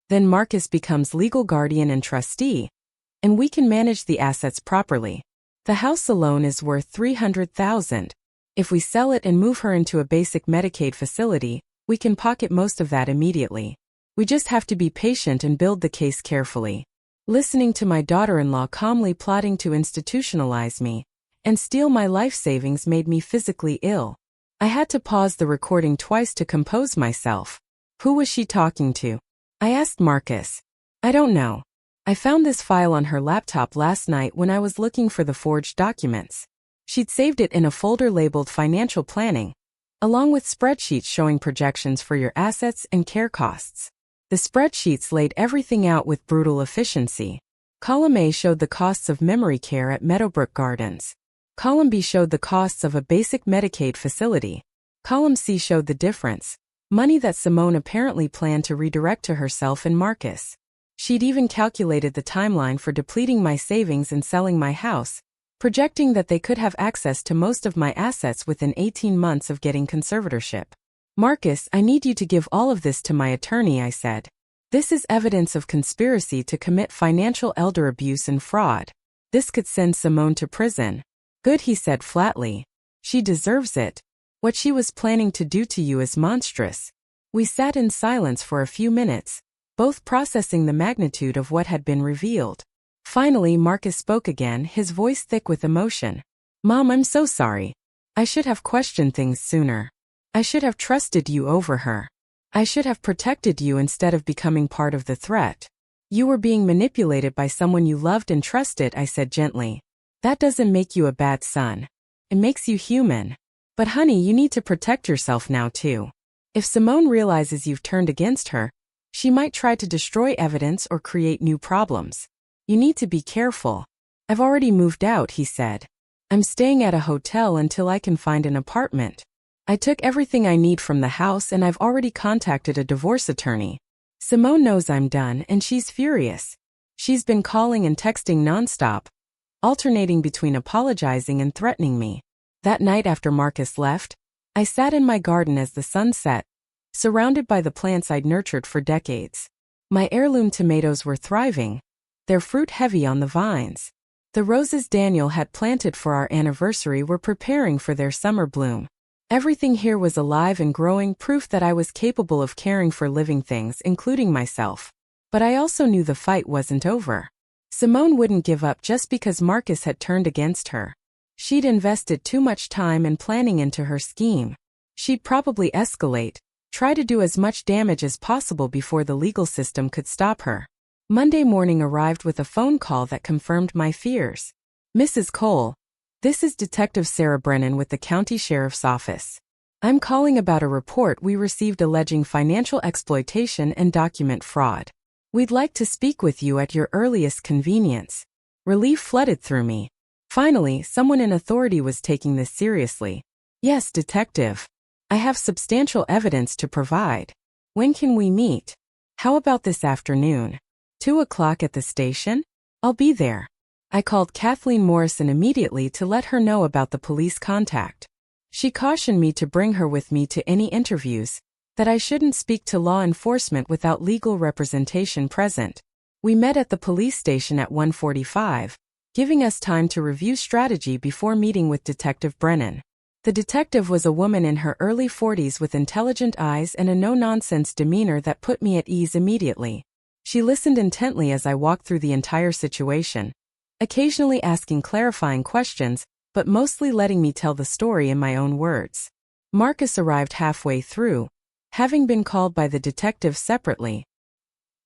Then Marcus becomes legal guardian and trustee, and we can manage the assets properly. The house alone is worth $300,000. If we sell it and move her into a basic Medicaid facility, we can pocket most of that immediately. We just have to be patient and build the case carefully. Listening to my daughter-in-law calmly plotting to institutionalize me and steal my life savings made me physically ill. I had to pause the recording twice to compose myself. Who was she talking to? I asked Marcus. I don't know. I found this file on her laptop last night when I was looking for the forged documents. She'd saved it in a folder labeled Financial Planning, along with spreadsheets showing projections for your assets and care costs. The spreadsheets laid everything out with brutal efficiency. Column A showed the costs of memory care at Meadowbrook Gardens. Column B showed the costs of a basic Medicaid facility. Column C showed the difference, money that Simone apparently planned to redirect to herself and Marcus. She'd even calculated the timeline for depleting my savings and selling my house, projecting that they could have access to most of my assets within 18 months of getting conservatorship. Marcus, I need you to give all of this to my attorney, I said. This is evidence of conspiracy to commit financial elder abuse and fraud. This could send Simone to prison. Good, he said flatly. She deserves it. What she was planning to do to you is monstrous. We sat in silence for a few minutes, both processing the magnitude of what had been revealed. Finally, Marcus spoke again, his voice thick with emotion. Mom, I'm so sorry. I should have questioned things sooner. I should have trusted you over her. I should have protected you instead of becoming part of the threat. You were being manipulated by someone you loved and trusted, I said gently. That doesn't make you a bad son. It makes you human. But honey, you need to protect yourself now too. If Simone realizes you've turned against her, she might try to destroy evidence or create new problems. You need to be careful. I've already moved out, he said. I'm staying at a hotel until I can find an apartment. I took everything I need from the house and I've already contacted a divorce attorney. Simone knows I'm done and she's furious. She's been calling and texting nonstop, alternating between apologizing and threatening me. That night after Marcus left, I sat in my garden as the sun set, surrounded by the plants I'd nurtured for decades. My heirloom tomatoes were thriving, their fruit heavy on the vines. The roses Daniel had planted for our anniversary were preparing for their summer bloom. Everything here was alive and growing, proof that I was capable of caring for living things, including myself. But I also knew the fight wasn't over. Simone wouldn't give up just because Marcus had turned against her. She'd invested too much time and planning into her scheme. She'd probably escalate, try to do as much damage as possible before the legal system could stop her. Monday morning arrived with a phone call that confirmed my fears. Mrs. Cole, this is Detective Sarah Brennan with the County Sheriff's Office. I'm calling about a report we received alleging financial exploitation and document fraud. We'd like to speak with you at your earliest convenience. Relief flooded through me. Finally, someone in authority was taking this seriously. Yes, detective. I have substantial evidence to provide. When can we meet? How about this afternoon? 2 o'clock at the station? I'll be there. I called Kathleen Morrison immediately to let her know about the police contact. She cautioned me to bring her with me to any interviews, that I shouldn't speak to law enforcement without legal representation present. We met at the police station at 1:45, giving us time to review strategy before meeting with Detective Brennan. The detective was a woman in her early 40s with intelligent eyes and a no-nonsense demeanor that put me at ease immediately. She listened intently as I walked through the entire situation, occasionally asking clarifying questions, but mostly letting me tell the story in my own words. Marcus arrived halfway through, having been called by the detective separately.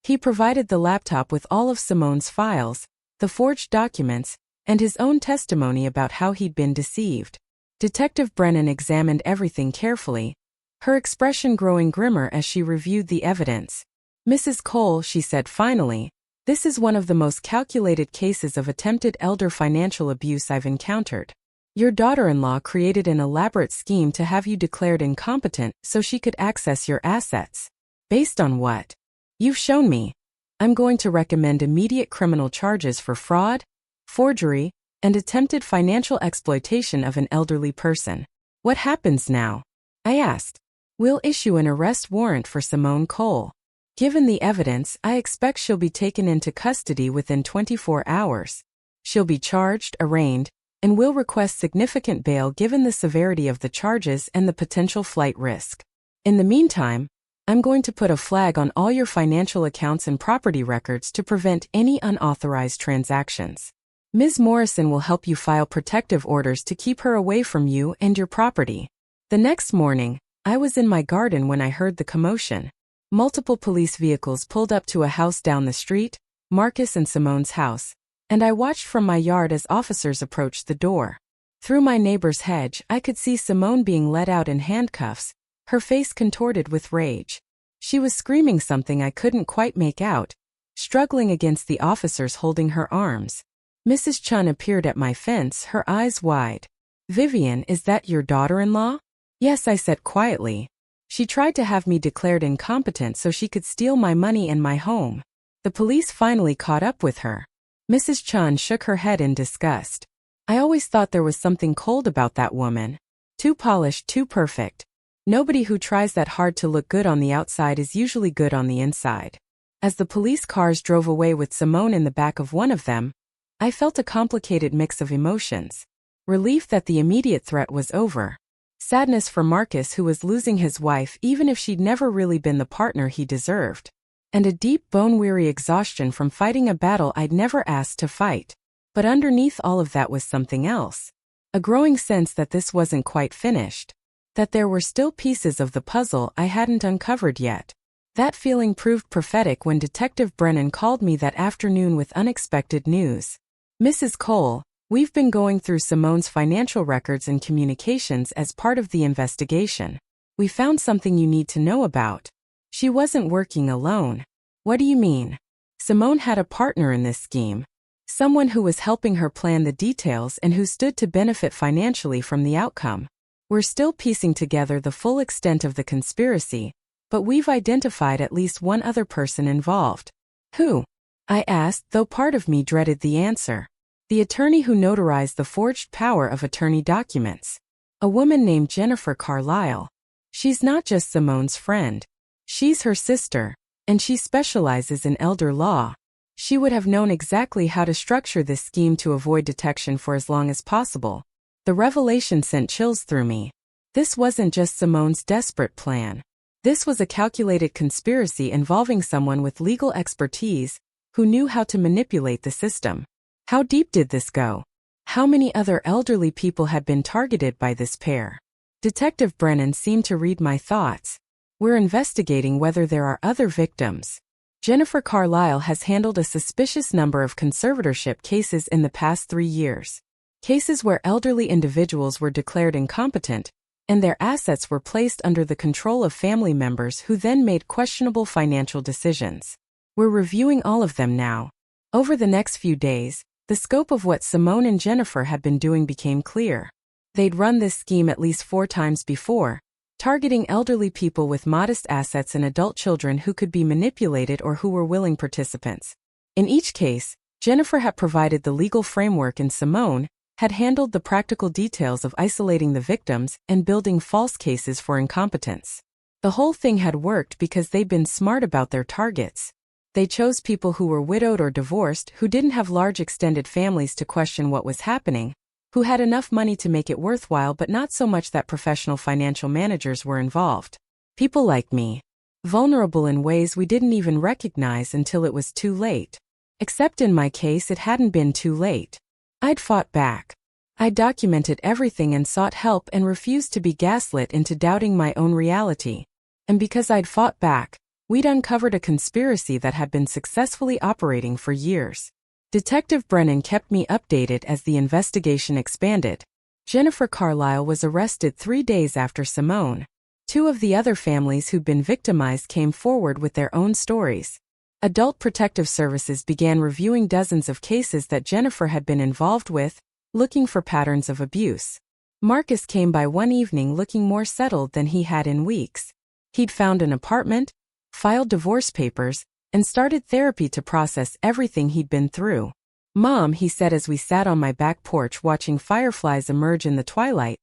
He provided the laptop with all of Simone's files, the forged documents, and his own testimony about how he'd been deceived. Detective Brennan examined everything carefully, her expression growing grimmer as she reviewed the evidence. Mrs. Cole, she said finally, this is one of the most calculated cases of attempted elder financial abuse I've encountered. Your daughter-in-law created an elaborate scheme to have you declared incompetent so she could access your assets. Based on what you've shown me, I'm going to recommend immediate criminal charges for fraud, forgery, and attempted financial exploitation of an elderly person. What happens now? I asked. We'll issue an arrest warrant for Simone Cole. Given the evidence, I expect she'll be taken into custody within 24 hours. She'll be charged, arraigned, and will request significant bail given the severity of the charges and the potential flight risk. In the meantime, I'm going to put a flag on all your financial accounts and property records to prevent any unauthorized transactions. Ms. Morrison will help you file protective orders to keep her away from you and your property. The next morning, I was in my garden when I heard the commotion. Multiple police vehicles pulled up to a house down the street, Marcus and Simone's house, and I watched from my yard as officers approached the door. Through my neighbor's hedge, I could see Simone being led out in handcuffs, her face contorted with rage. She was screaming something I couldn't quite make out, struggling against the officers holding her arms. Mrs. Chen appeared at my fence, her eyes wide. Vivian, is that your daughter-in-law? Yes, I said quietly. She tried to have me declared incompetent so she could steal my money and my home. The police finally caught up with her. Mrs. Chen shook her head in disgust. I always thought there was something cold about that woman. Too polished, too perfect. Nobody who tries that hard to look good on the outside is usually good on the inside. As the police cars drove away with Simone in the back of one of them, I felt a complicated mix of emotions. Relief that the immediate threat was over. Sadness for Marcus, who was losing his wife even if she'd never really been the partner he deserved. And a deep bone-weary exhaustion from fighting a battle I'd never asked to fight. But underneath all of that was something else. A growing sense that this wasn't quite finished. That there were still pieces of the puzzle I hadn't uncovered yet. That feeling proved prophetic when Detective Brennan called me that afternoon with unexpected news. Mrs. Cole, we've been going through Simone's financial records and communications as part of the investigation. We found something you need to know about. She wasn't working alone. What do you mean? Simone had a partner in this scheme. Someone who was helping her plan the details and who stood to benefit financially from the outcome. We're still piecing together the full extent of the conspiracy, but we've identified at least one other person involved. Who? I asked, though part of me dreaded the answer. The attorney who notarized the forged power of attorney documents. A woman named Jennifer Carlisle. She's not just Simone's friend. She's her sister, and she specializes in elder law. She would have known exactly how to structure this scheme to avoid detection for as long as possible. The revelation sent chills through me. This wasn't just Simone's desperate plan. This was a calculated conspiracy involving someone with legal expertise who knew how to manipulate the system. How deep did this go? How many other elderly people had been targeted by this pair? Detective Brennan seemed to read my thoughts. We're investigating whether there are other victims. Jennifer Carlisle has handled a suspicious number of conservatorship cases in the past 3 years. Cases where elderly individuals were declared incompetent, and their assets were placed under the control of family members who then made questionable financial decisions. We're reviewing all of them now. Over the next few days, The scope of what Simone and Jennifer had been doing became clear. They'd run this scheme at least 4 times before, targeting elderly people with modest assets and adult children who could be manipulated or who were willing participants. In each case, Jennifer had provided the legal framework and Simone had handled the practical details of isolating the victims and building false cases for incompetence. The whole thing had worked because they'd been smart about their targets. They chose people who were widowed or divorced, who didn't have large extended families to question what was happening, who had enough money to make it worthwhile but not so much that professional financial managers were involved. People like me. Vulnerable in ways we didn't even recognize until it was too late. Except in my case it hadn't been too late. I'd fought back. I documented everything and sought help and refused to be gaslit into doubting my own reality. And because I'd fought back, we'd uncovered a conspiracy that had been successfully operating for years. Detective Brennan kept me updated as the investigation expanded. Jennifer Carlisle was arrested 3 days after Simone. 2 of the other families who'd been victimized came forward with their own stories. Adult Protective Services began reviewing dozens of cases that Jennifer had been involved with, looking for patterns of abuse. Marcus came by one evening looking more settled than he had in weeks. He'd found an apartment, filed divorce papers, and started therapy to process everything he'd been through. "Mom," he said as we sat on my back porch watching fireflies emerge in the twilight,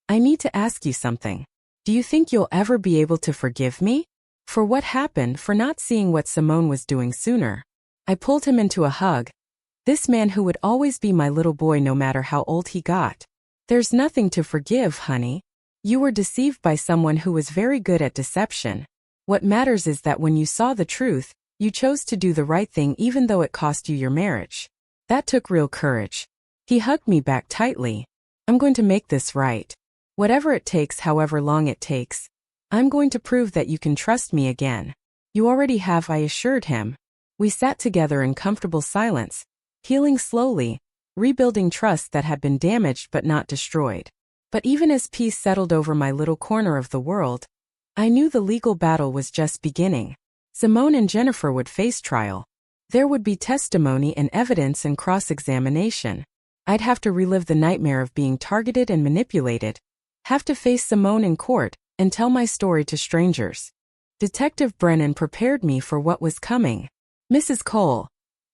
"I need to ask you something. Do you think you'll ever be able to forgive me? For what happened, for not seeing what Simone was doing sooner?" I pulled him into a hug. This man who would always be my little boy no matter how old he got. "There's nothing to forgive, honey. You were deceived by someone who was very good at deception. What matters is that when you saw the truth, you chose to do the right thing even though it cost you your marriage. That took real courage." He hugged me back tightly. "I'm going to make this right. Whatever it takes, however long it takes. I'm going to prove that you can trust me again." "You already have," I assured him. We sat together in comfortable silence, healing slowly, rebuilding trust that had been damaged but not destroyed. But even as peace settled over my little corner of the world, I knew the legal battle was just beginning. Simone and Jennifer would face trial. There would be testimony and evidence and cross-examination. I'd have to relive the nightmare of being targeted and manipulated, have to face Simone in court, and tell my story to strangers. Detective Brennan prepared me for what was coming. "Mrs. Cole,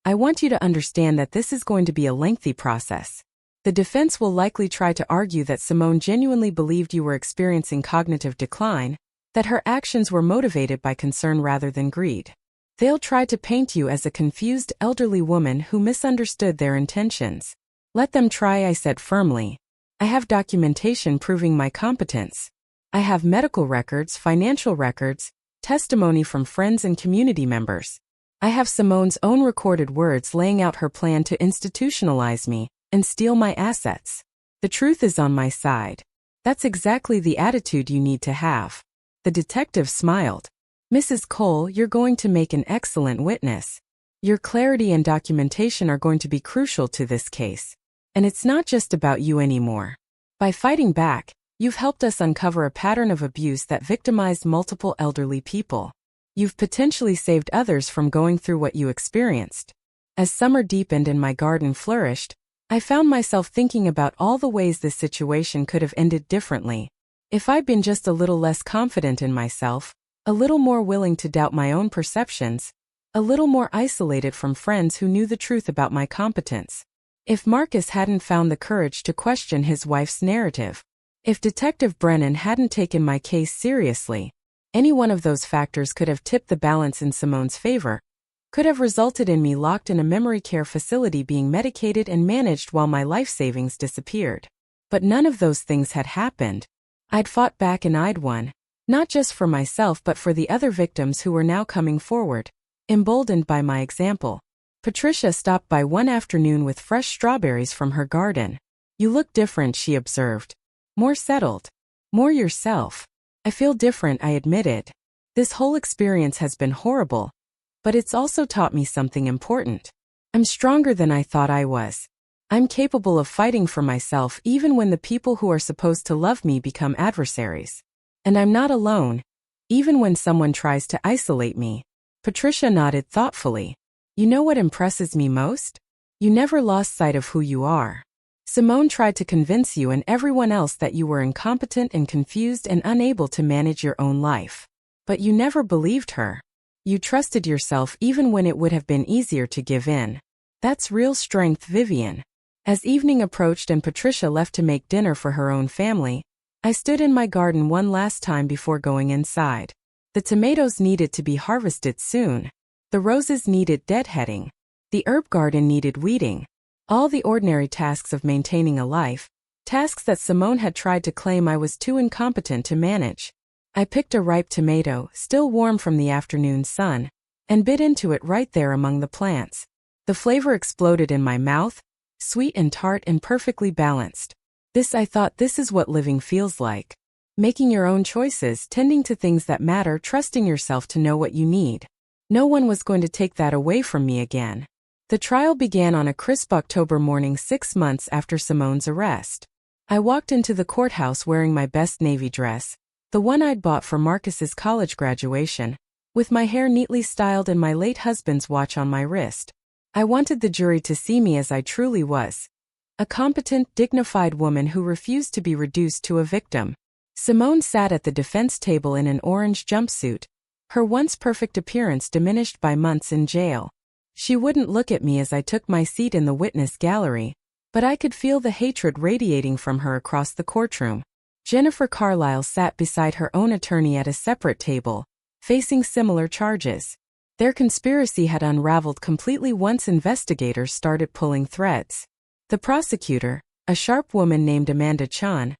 I want you to understand that this is going to be a lengthy process. The defense will likely try to argue that Simone genuinely believed you were experiencing cognitive decline, that her actions were motivated by concern rather than greed. They'll try to paint you as a confused elderly woman who misunderstood their intentions." "Let them try," I said firmly. "I have documentation proving my competence. I have medical records, financial records, testimony from friends and community members. I have Simone's own recorded words laying out her plan to institutionalize me and steal my assets. The truth is on my side." "That's exactly the attitude you need to have." The detective smiled. "Mrs. Cole, you're going to make an excellent witness. Your clarity and documentation are going to be crucial to this case. And it's not just about you anymore. By fighting back, you've helped us uncover a pattern of abuse that victimized multiple elderly people. You've potentially saved others from going through what you experienced." As summer deepened and my garden flourished, I found myself thinking about all the ways this situation could have ended differently. If I'd been just a little less confident in myself, a little more willing to doubt my own perceptions, a little more isolated from friends who knew the truth about my competence. If Marcus hadn't found the courage to question his wife's narrative, if Detective Brennan hadn't taken my case seriously, any one of those factors could have tipped the balance in Simone's favor, could have resulted in me locked in a memory care facility being medicated and managed while my life savings disappeared. But none of those things had happened. I'd fought back and I'd won, not just for myself but for the other victims who were now coming forward, emboldened by my example. Patricia stopped by one afternoon with fresh strawberries from her garden. "You look different," she observed. "More settled. More yourself." "I feel different," I admitted. "This whole experience has been horrible, but it's also taught me something important. I'm stronger than I thought I was. I'm capable of fighting for myself even when the people who are supposed to love me become adversaries. And I'm not alone, even when someone tries to isolate me." Patricia nodded thoughtfully. "You know what impresses me most? You never lost sight of who you are. Simone tried to convince you and everyone else that you were incompetent and confused and unable to manage your own life. But you never believed her. You trusted yourself even when it would have been easier to give in. That's real strength, Vivian. As evening approached and Patricia left to make dinner for her own family, I stood in my garden one last time before going inside. The tomatoes needed to be harvested soon. The roses needed deadheading. The herb garden needed weeding. All the ordinary tasks of maintaining a life, tasks that Simone had tried to claim I was too incompetent to manage. I picked a ripe tomato, still warm from the afternoon sun, and bit into it right there among the plants. The flavor exploded in my mouth, sweet and tart and perfectly balanced. I thought this is what living feels like. Making your own choices, tending to things that matter, trusting yourself to know what you need. No one was going to take that away from me again. The trial began on a crisp October morning 6 months after Simone's arrest. I walked into the courthouse wearing my best navy dress, the one I'd bought for Marcus's college graduation, with my hair neatly styled and my late husband's watch on my wrist. I wanted the jury to see me as I truly was. A competent, dignified woman who refused to be reduced to a victim. Simone sat at the defense table in an orange jumpsuit, her once perfect appearance diminished by months in jail. She wouldn't look at me as I took my seat in the witness gallery, but I could feel the hatred radiating from her across the courtroom. Jennifer Carlisle sat beside her own attorney at a separate table, facing similar charges. Their conspiracy had unraveled completely once investigators started pulling threads. The prosecutor, a sharp woman named Amanda Chen,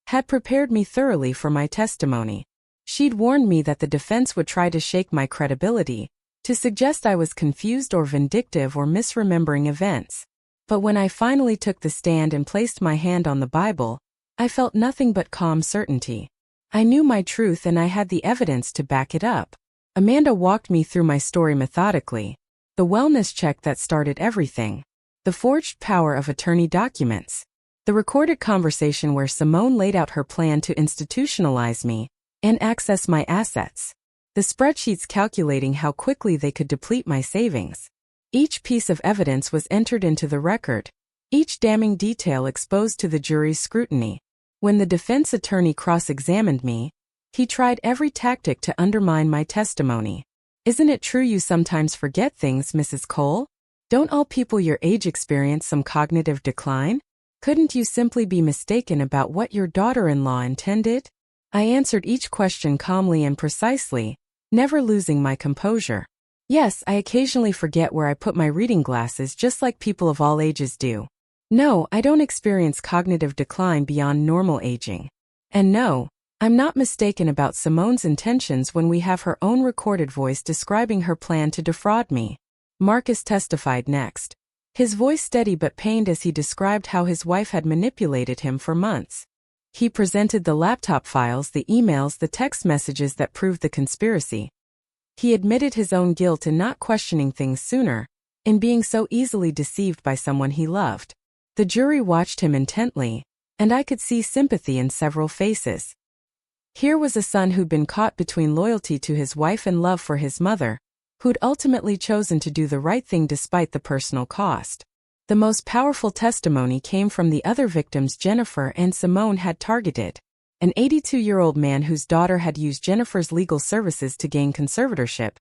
had prepared me thoroughly for my testimony. She'd warned me that the defense would try to shake my credibility, to suggest I was confused or vindictive or misremembering events. But when I finally took the stand and placed my hand on the Bible, I felt nothing but calm certainty. I knew my truth and I had the evidence to back it up. Amanda walked me through my story methodically. The wellness check that started everything. The forged power of attorney documents. The recorded conversation where Simone laid out her plan to institutionalize me and access my assets. The spreadsheets calculating how quickly they could deplete my savings. Each piece of evidence was entered into the record, each damning detail exposed to the jury's scrutiny. When the defense attorney cross-examined me, he tried every tactic to undermine my testimony. Isn't it true you sometimes forget things, Mrs. Cole? Don't all people your age experience some cognitive decline? Couldn't you simply be mistaken about what your daughter-in-law intended? I answered each question calmly and precisely, never losing my composure. Yes, I occasionally forget where I put my reading glasses just like people of all ages do. No, I don't experience cognitive decline beyond normal aging. And no, I'm not mistaken about Simone's intentions when we have her own recorded voice describing her plan to defraud me. Marcus testified next. His voice steady but pained as he described how his wife had manipulated him for months. He presented the laptop files, the emails, the text messages that proved the conspiracy. He admitted his own guilt in not questioning things sooner, in being so easily deceived by someone he loved. The jury watched him intently, and I could see sympathy in several faces. Here was a son who'd been caught between loyalty to his wife and love for his mother, who'd ultimately chosen to do the right thing despite the personal cost. The most powerful testimony came from the other victims Jennifer and Simone had targeted. An 82-year-old man whose daughter had used Jennifer's legal services to gain conservatorship,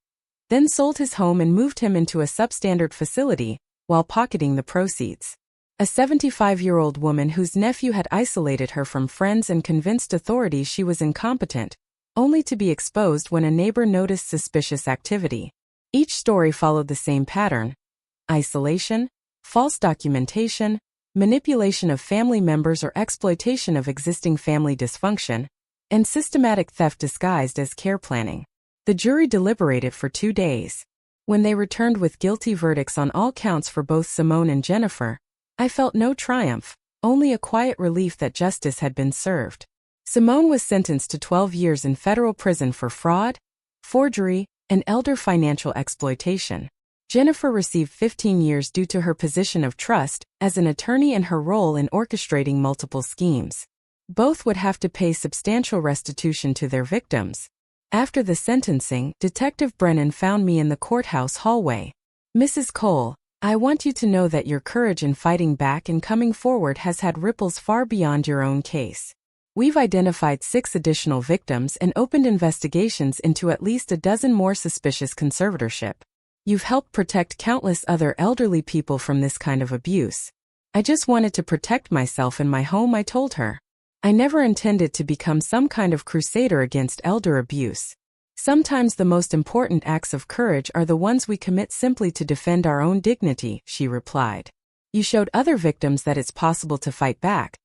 then sold his home and moved him into a substandard facility, while pocketing the proceeds. A 75-year-old woman whose nephew had isolated her from friends and convinced authorities she was incompetent, only to be exposed when a neighbor noticed suspicious activity. Each story followed the same pattern: isolation, false documentation, manipulation of family members or exploitation of existing family dysfunction, and systematic theft disguised as care planning. The jury deliberated for 2 days. When they returned with guilty verdicts on all counts for both Simone and Jennifer, I felt no triumph, only a quiet relief that justice had been served. Simone was sentenced to 12 years in federal prison for fraud, forgery, and elder financial exploitation. Jennifer received 15 years due to her position of trust as an attorney and her role in orchestrating multiple schemes. Both would have to pay substantial restitution to their victims. After the sentencing, Detective Brennan found me in the courthouse hallway. "Mrs. Cole, I want you to know that your courage in fighting back and coming forward has had ripples far beyond your own case. We've identified 6 additional victims and opened investigations into at least a dozen more suspicious conservatorship. You've helped protect countless other elderly people from this kind of abuse. I just wanted to protect myself and my home, I told her. I never intended to become some kind of crusader against elder abuse. Sometimes the most important acts of courage are the ones we commit simply to defend our own dignity, she replied. You showed other victims that it's possible to fight back,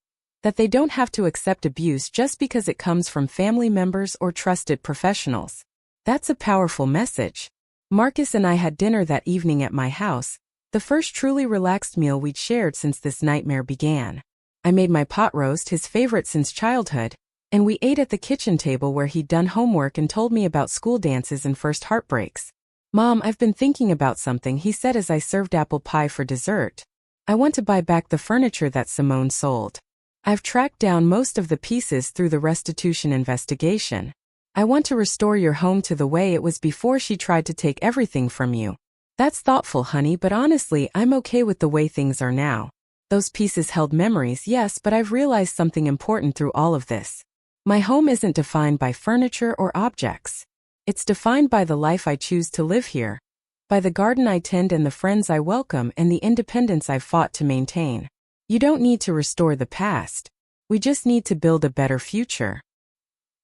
that they don't have to accept abuse just because it comes from family members or trusted professionals. That's a powerful message. Marcus and I had dinner that evening at my house, the first truly relaxed meal we'd shared since this nightmare began. I made my pot roast, his favorite since childhood, and we ate at the kitchen table where he'd done homework and told me about school dances and first heartbreaks. Mom, I've been thinking about something, he said as I served apple pie for dessert. I want to buy back the furniture that Simone sold. I've tracked down most of the pieces through the restitution investigation. I want to restore your home to the way it was before she tried to take everything from you. That's thoughtful, honey, but honestly, I'm okay with the way things are now. Those pieces held memories, yes, but I've realized something important through all of this. My home isn't defined by furniture or objects. It's defined by the life I choose to live here, by the garden I tend and the friends I welcome and the independence I've fought to maintain. You don't need to restore the past. We just need to build a better future.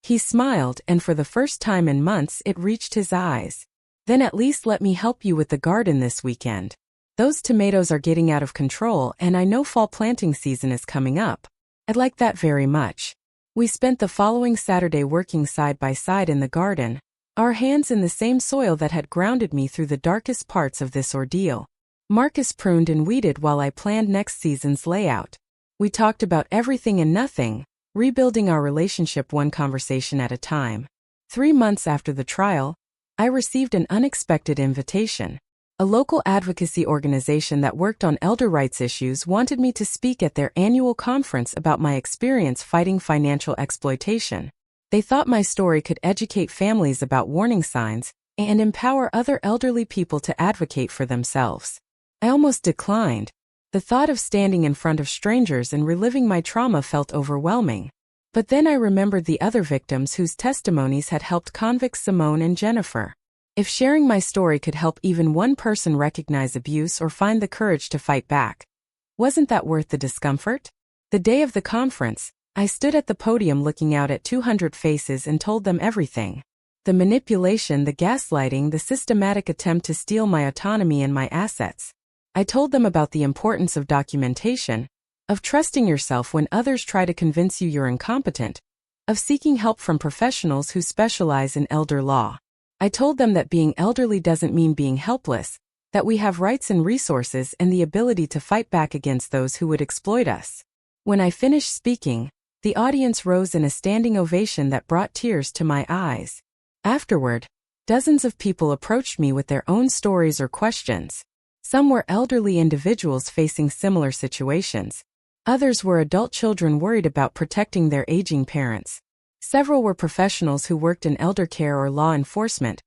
He smiled, and for the first time in months it reached his eyes. Then at least let me help you with the garden this weekend. Those tomatoes are getting out of control and I know fall planting season is coming up. I'd like that very much. We spent the following Saturday working side by side in the garden, our hands in the same soil that had grounded me through the darkest parts of this ordeal. Marcus pruned and weeded while I planned next season's layout. We talked about everything and nothing, rebuilding our relationship one conversation at a time. 3 months after the trial, I received an unexpected invitation. A local advocacy organization that worked on elder rights issues wanted me to speak at their annual conference about my experience fighting financial exploitation. They thought my story could educate families about warning signs and empower other elderly people to advocate for themselves. I almost declined. The thought of standing in front of strangers and reliving my trauma felt overwhelming. But then I remembered the other victims whose testimonies had helped convicts Simone and Jennifer. If sharing my story could help even one person recognize abuse or find the courage to fight back, wasn't that worth the discomfort? The day of the conference, I stood at the podium looking out at 200 faces and told them everything. The manipulation, the gaslighting, the systematic attempt to steal my autonomy and my assets. I told them about the importance of documentation, of trusting yourself when others try to convince you you're incompetent, of seeking help from professionals who specialize in elder law. I told them that being elderly doesn't mean being helpless, that we have rights and resources and the ability to fight back against those who would exploit us. When I finished speaking, the audience rose in a standing ovation that brought tears to my eyes. Afterward, dozens of people approached me with their own stories or questions. Some were elderly individuals facing similar situations. Others were adult children worried about protecting their aging parents. Several were professionals who worked in elder care or law enforcement,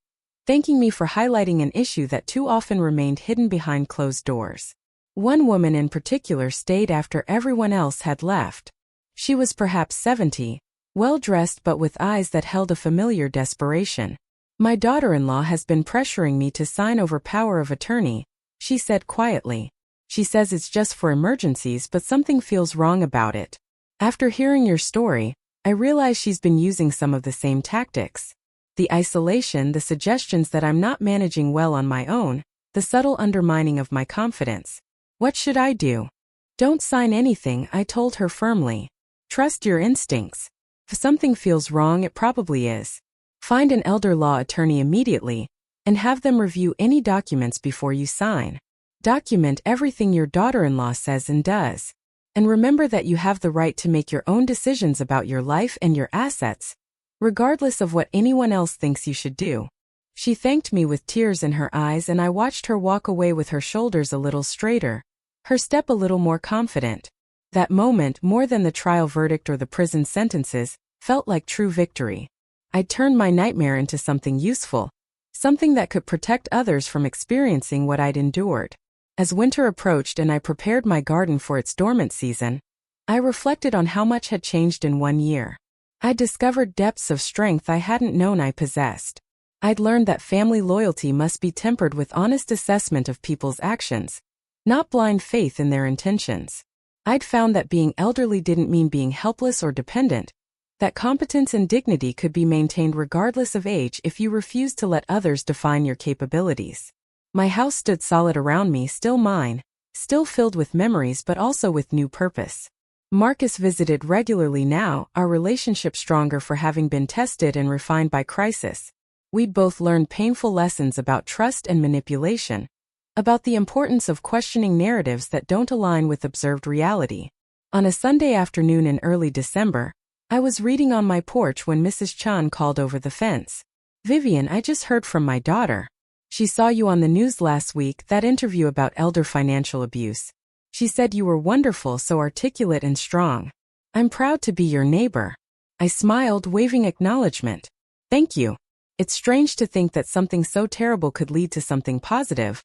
thanking me for highlighting an issue that too often remained hidden behind closed doors. One woman in particular stayed after everyone else had left. She was perhaps 70, well-dressed but with eyes that held a familiar desperation. My daughter-in-law has been pressuring me to sign over power of attorney, she said quietly. She says it's just for emergencies, but something feels wrong about it. After hearing your story, I realize she's been using some of the same tactics. The isolation, the suggestions that I'm not managing well on my own, the subtle undermining of my confidence. What should I do? Don't sign anything, I told her firmly. Trust your instincts. If something feels wrong, it probably is. Find an elder law attorney immediately, and have them review any documents before you sign. Document everything your daughter-in-law says and does. And remember that you have the right to make your own decisions about your life and your assets, regardless of what anyone else thinks you should do. She thanked me with tears in her eyes, and I watched her walk away with her shoulders a little straighter, her step a little more confident. That moment, more than the trial verdict or the prison sentences, felt like true victory. I'd turned my nightmare into something useful, something that could protect others from experiencing what I'd endured. As winter approached and I prepared my garden for its dormant season, I reflected on how much had changed in 1 year. I'd discovered depths of strength I hadn't known I possessed. I'd learned that family loyalty must be tempered with honest assessment of people's actions, not blind faith in their intentions. I'd found that being elderly didn't mean being helpless or dependent, that competence and dignity could be maintained regardless of age if you refused to let others define your capabilities. My house stood solid around me, still mine, still filled with memories but also with new purpose. Marcus visited regularly now, our relationship stronger for having been tested and refined by crisis. We'd both learned painful lessons about trust and manipulation, about the importance of questioning narratives that don't align with observed reality. On a Sunday afternoon in early December, I was reading on my porch when Mrs. Chen called over the fence. "Vivian, I just heard from my daughter. She saw you on the news last week, that interview about elder financial abuse. She said you were wonderful, so articulate and strong. I'm proud to be your neighbor." I smiled, waving acknowledgement. "Thank you. It's strange to think that something so terrible could lead to something positive.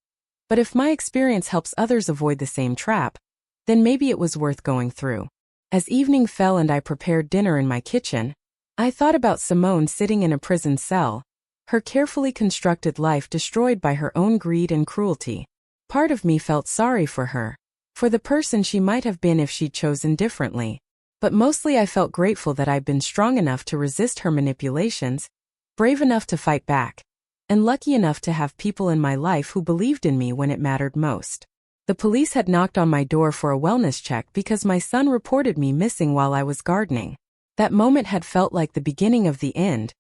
But if my experience helps others avoid the same trap, then maybe it was worth going through." As evening fell and I prepared dinner in my kitchen, I thought about Simone sitting in a prison cell, her carefully constructed life destroyed by her own greed and cruelty. Part of me felt sorry for her, for the person she might have been if she'd chosen differently. But mostly I felt grateful that I'd been strong enough to resist her manipulations, brave enough to fight back, and lucky enough to have people in my life who believed in me when it mattered most. The police had knocked on my door for a wellness check because my son reported me missing while I was gardening. That moment had felt like the beginning of the end,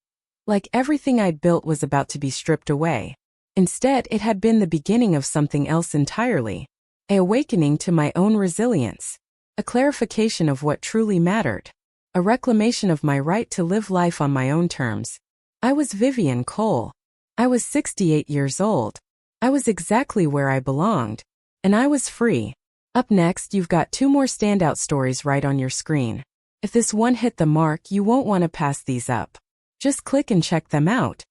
like everything I'd built was about to be stripped away. Instead, it had been the beginning of something else entirely. An awakening to my own resilience, a clarification of what truly mattered, a reclamation of my right to live life on my own terms. I was Vivian Cole. I was 68 years old. I was exactly where I belonged. And I was free. Up next, you've got 2 more standout stories right on your screen. If this one hit the mark, you won't want to pass these up. Just click and check them out.